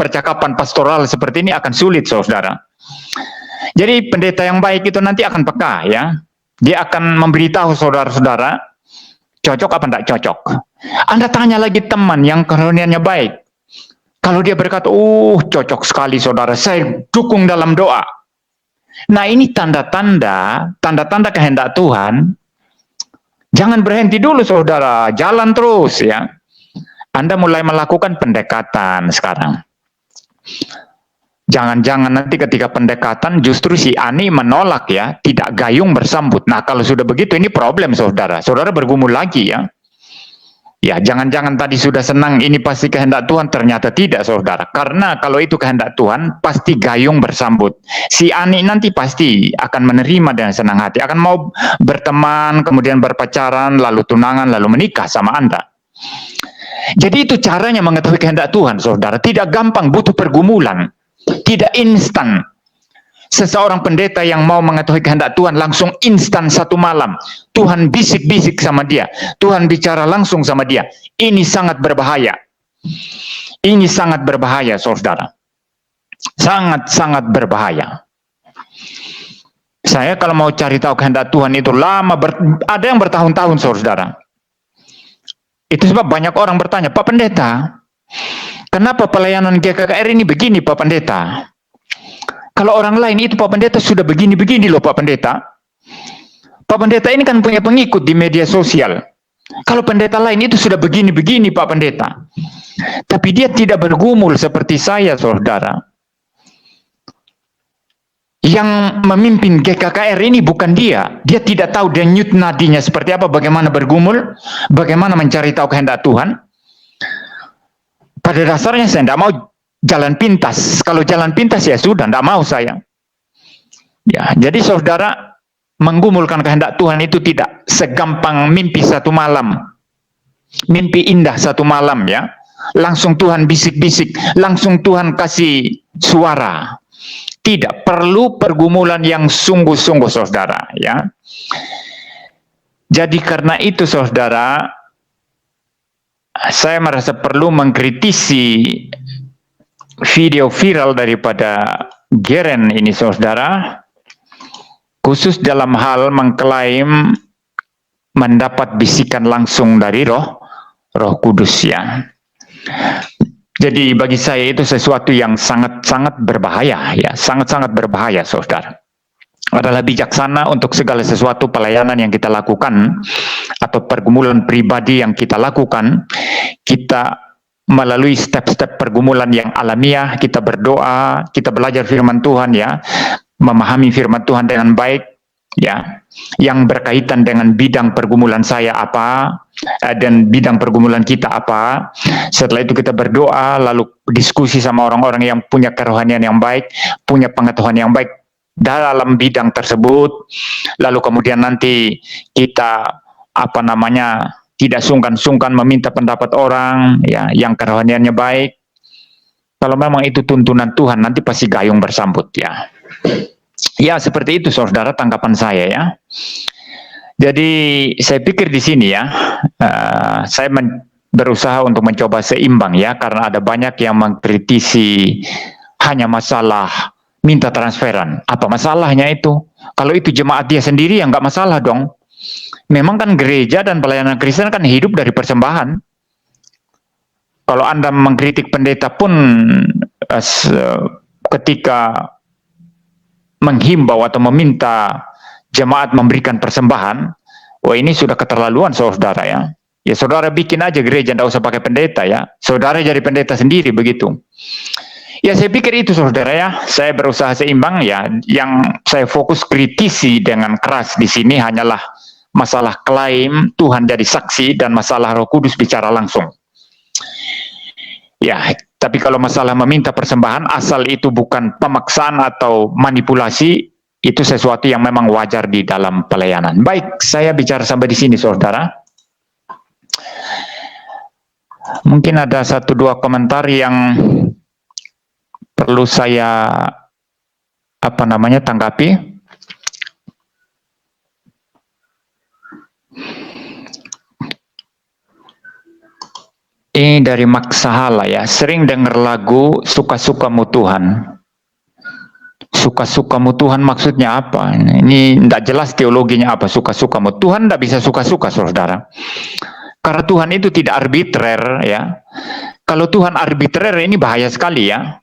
percakapan pastoral seperti ini akan sulit, saudara. Jadi pendeta yang baik itu nanti akan peka, ya. Dia akan memberitahu saudara-saudara cocok apa tidak cocok. Anda tanya lagi teman yang kerohaniannya baik. Kalau dia berkata, cocok sekali saudara, saya dukung dalam doa. Nah, ini tanda-tanda kehendak Tuhan. Jangan berhenti dulu saudara, jalan terus, ya. Anda mulai melakukan pendekatan sekarang. Jangan-jangan nanti ketika pendekatan justru si Ani menolak, ya, tidak gayung bersambut. Nah, kalau sudah begitu ini problem saudara. Saudara bergumul lagi, ya. Ya, jangan-jangan tadi sudah senang ini pasti kehendak Tuhan, ternyata tidak saudara. Karena kalau itu kehendak Tuhan pasti gayung bersambut. Si Ani nanti pasti akan menerima dengan senang hati, akan mau berteman, kemudian berpacaran, lalu tunangan, lalu menikah sama Anda. Jadi itu caranya mengetahui kehendak Tuhan saudara. Tidak gampang, butuh pergumulan. Tidak instan. Seseorang pendeta yang mau mengetahui kehendak Tuhan langsung instan satu malam. Tuhan bisik-bisik sama dia. Tuhan bicara langsung sama dia. Ini sangat berbahaya. Ini sangat berbahaya, saudara. Sangat-sangat berbahaya. Saya kalau mau cari tahu kehendak Tuhan itu lama, ada yang bertahun-tahun, saudara. Itu sebab banyak orang bertanya, Pak Pendeta, kenapa pelayanan GKKR ini begini, Pak Pendeta? Kalau orang lain itu Pak Pendeta sudah begini-begini loh Pak Pendeta. Pak Pendeta ini kan punya pengikut di media sosial. Kalau pendeta lain itu sudah begini-begini Pak Pendeta. Tapi dia tidak bergumul seperti saya, saudara. Yang memimpin GKKR ini bukan dia. Dia tidak tahu denyut nadinya seperti apa, bagaimana bergumul, bagaimana mencari tahu kehendak Tuhan. Pada dasarnya saya tidak mau jalan pintas. Kalau jalan pintas ya sudah, tidak mau saya. Ya, jadi saudara, menggumulkan kehendak Tuhan itu tidak segampang mimpi satu malam. Mimpi indah satu malam, ya. Langsung Tuhan bisik-bisik, langsung Tuhan kasih suara. Tidak, perlu pergumulan yang sungguh-sungguh saudara, ya. Jadi karena itu saudara, saya merasa perlu mengkritisi video viral daripada Geren ini saudara, khusus dalam hal mengklaim mendapat bisikan langsung dari Roh Kudus, ya. Jadi bagi saya itu sesuatu yang sangat-sangat berbahaya, ya, sangat-sangat berbahaya saudara. Adalah bijaksana untuk segala sesuatu pelayanan yang kita lakukan atau pergumulan pribadi yang kita lakukan, kita melalui step-step pergumulan yang alamiah, kita berdoa, kita belajar firman Tuhan, ya, memahami firman Tuhan dengan baik, ya, yang berkaitan dengan bidang pergumulan saya apa, dan bidang pergumulan kita apa. Setelah itu kita berdoa, lalu diskusi sama orang-orang yang punya kerohanian yang baik, punya pengetahuan yang baik dalam bidang tersebut. Lalu kemudian nanti kita tidak sungkan-sungkan meminta pendapat orang ya yang kerohaniannya baik. Kalau memang itu tuntunan Tuhan, nanti pasti gayung bersambut ya. Ya, seperti itu saudara tanggapan saya ya. Jadi saya pikir di sini ya, saya berusaha untuk mencoba seimbang ya, karena ada banyak yang mengkritisi hanya masalah minta transferan. Apa masalahnya itu? Kalau itu jemaat dia sendiri ya nggak masalah dong. Memang kan gereja dan pelayanan Kristen kan hidup dari persembahan. Kalau Anda mengkritik pendeta pun ketika menghimbau atau meminta jemaat memberikan persembahan, wah ini sudah keterlaluan saudara ya. Ya saudara bikin aja gereja, tidak usah pakai pendeta ya. Saudara jadi pendeta sendiri begitu. Ya saya pikir itu saudara ya. Saya berusaha seimbang ya. Yang saya fokus kritisi dengan keras di sini hanyalah masalah klaim Tuhan jadi saksi dan masalah Roh Kudus bicara langsung. Ya, tapi kalau masalah meminta persembahan, asal itu bukan pemaksaan atau manipulasi, itu sesuatu yang memang wajar di dalam pelayanan. Baik, saya bicara sampai di sini, saudara. Mungkin ada 1-2 komentar yang perlu saya tanggapi. Ini dari Max Sahala ya, sering dengar lagu Suka-Sukamu Tuhan. Suka-Sukamu Tuhan maksudnya apa? Ini tidak jelas teologinya apa suka-sukamu. Tuhan tidak bisa suka-suka saudara. Karena Tuhan itu tidak arbitrer ya. Kalau Tuhan arbitrer ini bahaya sekali ya.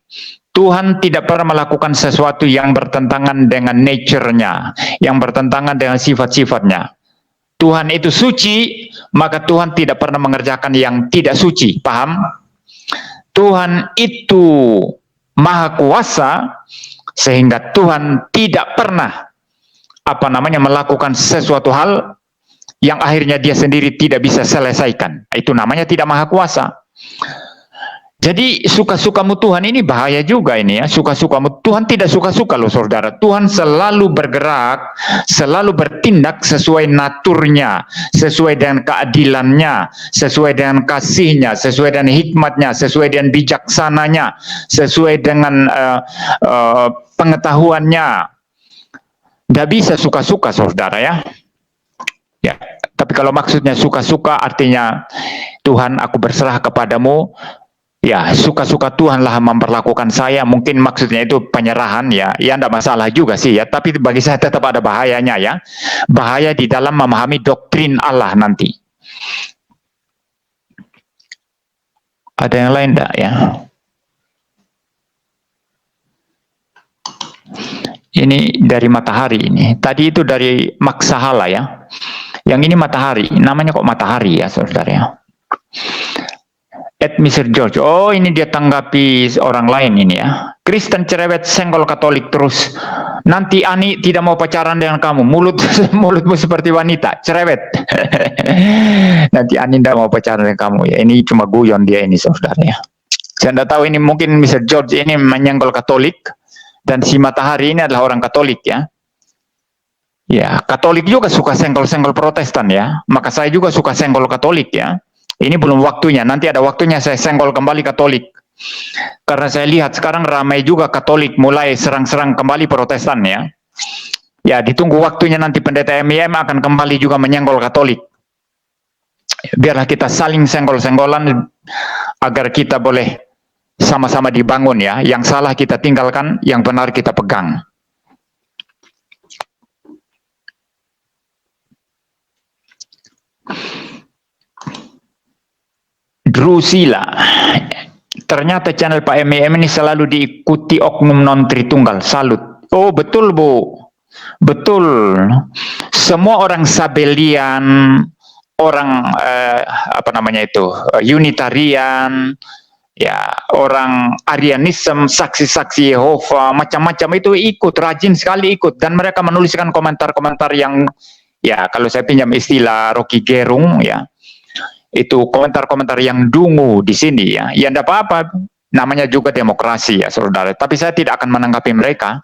Tuhan tidak pernah melakukan sesuatu yang bertentangan dengan nature-nya, yang bertentangan dengan sifat-sifatnya. Tuhan itu suci, maka Tuhan tidak pernah mengerjakan yang tidak suci. Paham? Tuhan itu maha kuasa, sehingga Tuhan tidak pernah melakukan sesuatu hal yang akhirnya dia sendiri tidak bisa selesaikan. Itu namanya tidak maha kuasa. Jadi suka-sukamu Tuhan ini bahaya juga ini ya. Suka-sukamu Tuhan tidak suka-suka loh saudara. Tuhan selalu bergerak, selalu bertindak sesuai naturnya, sesuai dengan keadilannya, sesuai dengan kasihnya, sesuai dengan hikmatnya, sesuai dengan bijaksananya, sesuai dengan pengetahuannya. Tidak bisa suka-suka saudara ya. Ya, tapi kalau maksudnya suka-suka artinya Tuhan aku berserah kepadamu. Ya, suka-suka Tuhanlah memperlakukan saya. Mungkin maksudnya itu penyerahan ya. Ya, tidak masalah juga sih ya. Tapi bagi saya tetap ada bahayanya ya. Bahaya di dalam memahami doktrin Allah nanti. Ada yang lain tidak ya? Ini dari Matahari ini. Tadi itu dari Maksahala ya. Yang ini Matahari. Namanya kok Matahari ya saudara ya. Mr. George, oh ini dia tanggapi orang lain ini ya. Kristen cerewet senggol Katolik terus. Nanti Ani tidak mau pacaran dengan kamu. Mulutmu seperti wanita, cerewet. Nanti Ani tidak mau pacaran dengan kamu ya. Ini cuma guyon dia ini saudara ya. Saya tidak tahu ini mungkin Mr. George ini menyenggol Katolik dan si Matahari ini adalah orang Katolik ya. Ya, Katolik juga suka senggol-senggol Protestan ya. Maka saya juga suka senggol Katolik ya. Ini belum waktunya, nanti ada waktunya saya senggol kembali Katolik. Karena saya lihat sekarang ramai juga Katolik mulai serang-serang kembali Protestan ya. Ya, ditunggu waktunya nanti pendeta MIM akan kembali juga menyenggol Katolik. Biarlah kita saling senggol-senggolan agar kita boleh sama-sama dibangun ya. Yang salah kita tinggalkan, yang benar kita pegang. Drusila, ternyata channel Pak MIM ini selalu diikuti oknum non Tritunggal. Salut. Oh betul Bu, betul. Semua orang Sabelian, orang Unitarian, Ya, orang Arianisme, saksi-saksi Yehova, macam-macam itu ikut, rajin sekali ikut, dan mereka menuliskan komentar-komentar yang, ya kalau saya pinjam istilah Rocky Gerung, ya, itu komentar-komentar yang dungu di sini, ya, ya enggak apa-apa, namanya juga demokrasi ya saudara, tapi saya tidak akan menanggapi mereka,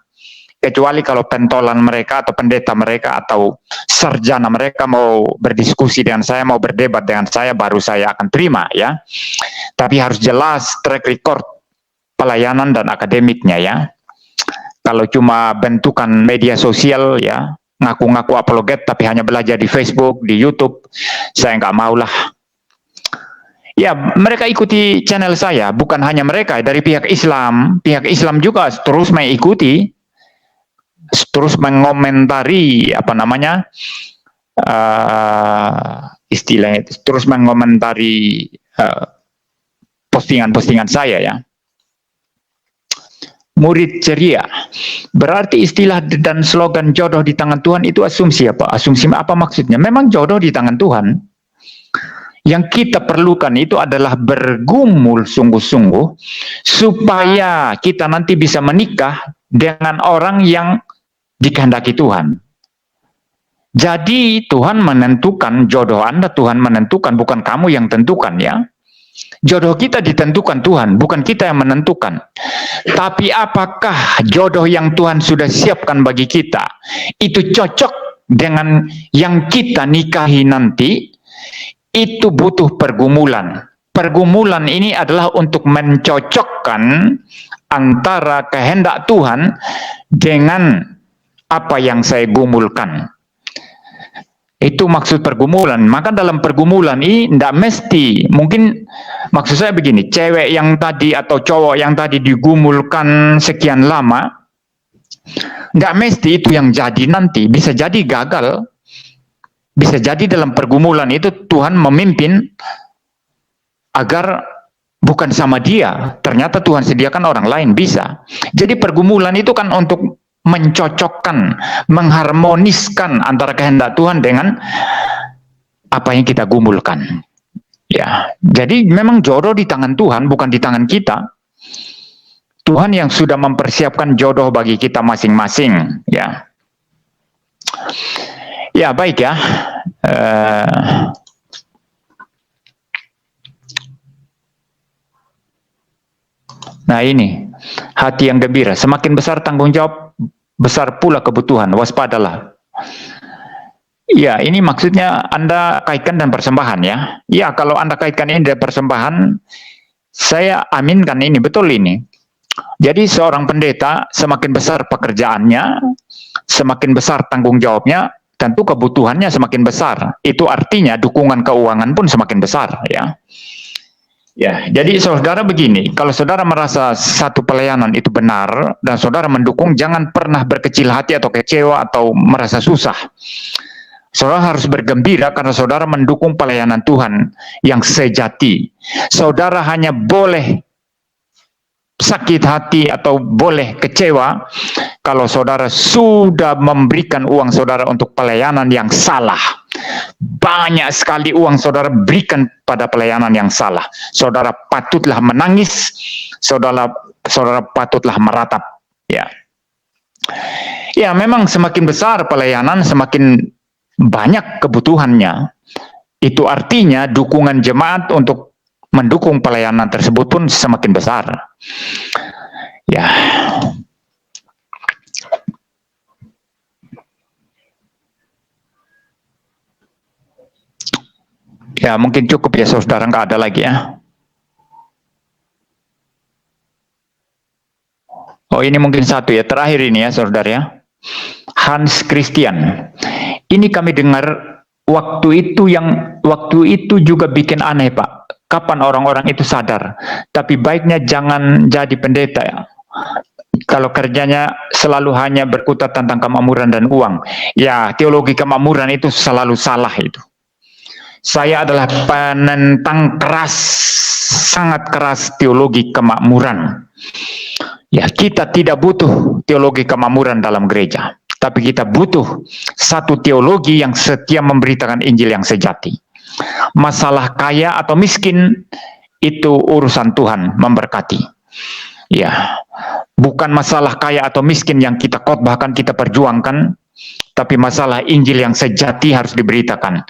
kecuali kalau pentolan mereka atau pendeta mereka atau sarjana mereka mau berdiskusi dengan saya, mau berdebat dengan saya, baru saya akan terima ya. Tapi harus jelas track record pelayanan dan akademiknya ya. Kalau cuma bentukan media sosial ya, ngaku-ngaku apologet tapi hanya belajar di Facebook, di YouTube, saya nggak maulah. Ya, mereka ikuti channel saya, bukan hanya mereka, dari pihak Islam juga terus mengikuti, terus mengomentari apa namanya istilahnya itu, terus mengomentari postingan-postingan saya ya. Murid ceria, berarti istilah dan slogan jodoh di tangan Tuhan itu asumsi apa? Asumsi apa maksudnya? Memang jodoh di tangan Tuhan. Yang kita perlukan itu adalah bergumul sungguh-sungguh supaya kita nanti bisa menikah dengan orang yang dikehendaki Tuhan. Jadi Tuhan menentukan jodoh Anda, Tuhan menentukan, bukan kamu yang tentukan ya. Jodoh kita ditentukan Tuhan, bukan kita yang menentukan. Tapi apakah jodoh yang Tuhan sudah siapkan bagi kita itu cocok dengan yang kita nikahi nanti? Itu butuh pergumulan. Pergumulan ini adalah untuk mencocokkan antara kehendak Tuhan dengan apa yang saya gumulkan. Itu maksud pergumulan. Maka dalam pergumulan ini tidak mesti, mungkin maksud saya begini, cewek yang tadi atau cowok yang tadi digumulkan sekian lama, tidak mesti itu yang jadi nanti, bisa jadi gagal. Bisa jadi dalam pergumulan itu Tuhan memimpin agar bukan sama dia, ternyata Tuhan sediakan orang lain, bisa. Jadi pergumulan itu kan untuk mencocokkan, mengharmoniskan antara kehendak Tuhan dengan apa yang kita gumulkan. Ya, jadi memang jodoh di tangan Tuhan, bukan di tangan kita. Tuhan yang sudah mempersiapkan jodoh bagi kita masing-masing. Ya, ya baik ya. Nah ini, hati yang gembira, semakin besar tanggung jawab, besar pula kebutuhan, waspadalah. Ya, ini maksudnya Anda kaitkan dan persembahan ya. Ya, kalau Anda kaitkan ini dengan persembahan, saya aminkan ini, betul ini. Jadi seorang pendeta semakin besar pekerjaannya, semakin besar tanggung jawabnya, tentu kebutuhannya semakin besar. Itu artinya dukungan keuangan pun semakin besar ya. Ya, jadi saudara begini, kalau saudara merasa satu pelayanan itu benar dan saudara mendukung, jangan pernah berkecil hati atau kecewa atau merasa susah. Saudara harus bergembira karena saudara mendukung pelayanan Tuhan yang sejati. Saudara hanya boleh sakit hati atau boleh kecewa kalau saudara sudah memberikan uang saudara untuk pelayanan yang salah. Banyak sekali uang saudara berikan pada pelayanan yang salah. Saudara patutlah menangis, saudara patutlah meratap. Ya, ya memang semakin besar pelayanan, semakin banyak kebutuhannya. Itu artinya dukungan jemaat untuk mendukung pelayanan tersebut pun semakin besar. Ya. Ya, mungkin cukup ya saudara, nggak ada lagi ya. Oh, ini mungkin satu ya, terakhir ini ya saudara ya. Hans Christian. Ini kami dengar waktu itu juga bikin aneh Pak. Kapan orang-orang itu sadar? Tapi baiknya jangan jadi pendeta ya. Kalau kerjanya selalu hanya berkutat tentang kemakmuran dan uang. Ya, teologi kemakmuran itu selalu salah itu. Saya adalah penentang keras, sangat keras teologi kemakmuran. Ya, kita tidak butuh teologi kemakmuran dalam gereja. Tapi kita butuh satu teologi yang setia memberitakan Injil yang sejati. Masalah kaya atau miskin itu urusan Tuhan memberkati. Ya, bukan masalah kaya atau miskin yang kita khotbahkan, kita perjuangkan, tapi masalah Injil yang sejati harus diberitakan.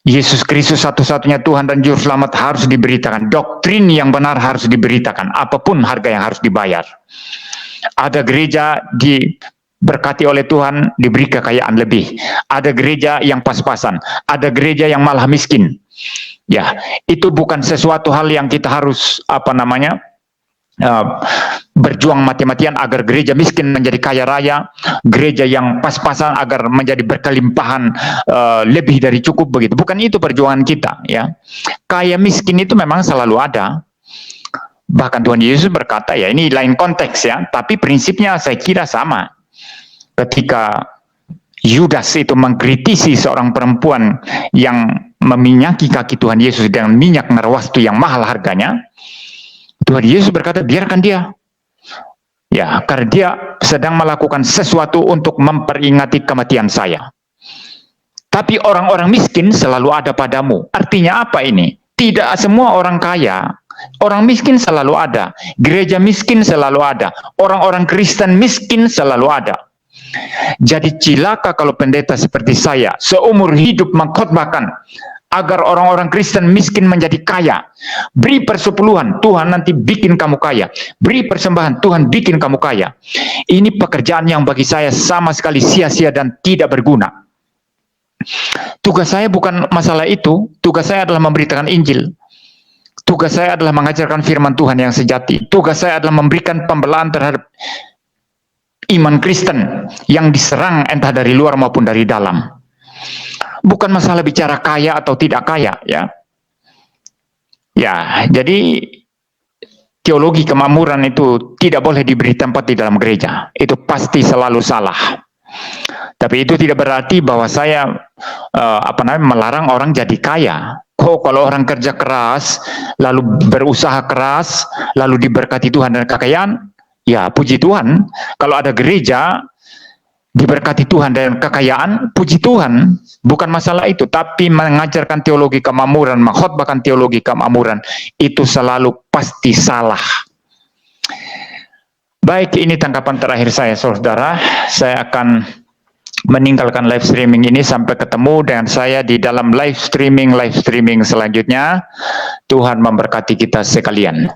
Yesus Kristus satu-satunya Tuhan dan Juru Selamat harus diberitakan. Doktrin yang benar harus diberitakan, apapun harga yang harus dibayar. Ada gereja diberkati oleh Tuhan, diberi kekayaan lebih. Ada gereja yang pas-pasan, ada gereja yang malah miskin. Ya, itu bukan sesuatu hal yang kita harus berjuang mati-matian agar gereja miskin menjadi kaya raya, gereja yang pas-pasan agar menjadi berkelimpahan lebih dari cukup, begitu. Bukan itu perjuangan kita, ya. Kaya miskin itu memang selalu ada. Bahkan Tuhan Yesus berkata, ya ini lain konteks ya, tapi prinsipnya saya kira sama. Ketika Yudas itu mengkritisi seorang perempuan yang meminyaki kaki Tuhan Yesus dengan minyak narwastu yang mahal harganya, Tuhan Yesus berkata, biarkan dia. Ya, karena dia sedang melakukan sesuatu untuk memperingati kematian saya. Tapi orang-orang miskin selalu ada padamu. Artinya apa ini? Tidak semua orang kaya. Orang miskin selalu ada. Gereja miskin selalu ada. Orang-orang Kristen miskin selalu ada. Jadi cilaka kalau pendeta seperti saya seumur hidup mengkhotbahkan agar orang-orang Kristen miskin menjadi kaya. Beri persepuluhan, Tuhan nanti bikin kamu kaya. Beri persembahan, Tuhan bikin kamu kaya. Ini pekerjaan yang bagi saya sama sekali sia-sia dan tidak berguna. Tugas saya bukan masalah itu. Tugas saya adalah memberitakan Injil. Tugas saya adalah mengajarkan firman Tuhan yang sejati. Tugas saya adalah memberikan pembelaan terhadap iman Kristen yang diserang entah dari luar maupun dari dalam. Bukan masalah bicara kaya atau tidak kaya, ya. Ya, jadi teologi kemakmuran itu tidak boleh diberi tempat di dalam gereja. Itu pasti selalu salah. Tapi itu tidak berarti bahwa saya melarang orang jadi kaya. Kalau orang kerja keras, lalu berusaha keras, lalu diberkati Tuhan dan kekayaan, ya puji Tuhan. Kalau ada gereja diberkati Tuhan dan kekayaan, puji Tuhan, bukan masalah itu. Tapi mengajarkan teologi kemakmuran, mengkhotbahkan teologi kemakmuran, itu selalu pasti salah. Baik, ini tanggapan terakhir saya, saudara. Saya akan meninggalkan live streaming ini sampai ketemu dengan saya di dalam live streaming selanjutnya. Tuhan memberkati kita sekalian.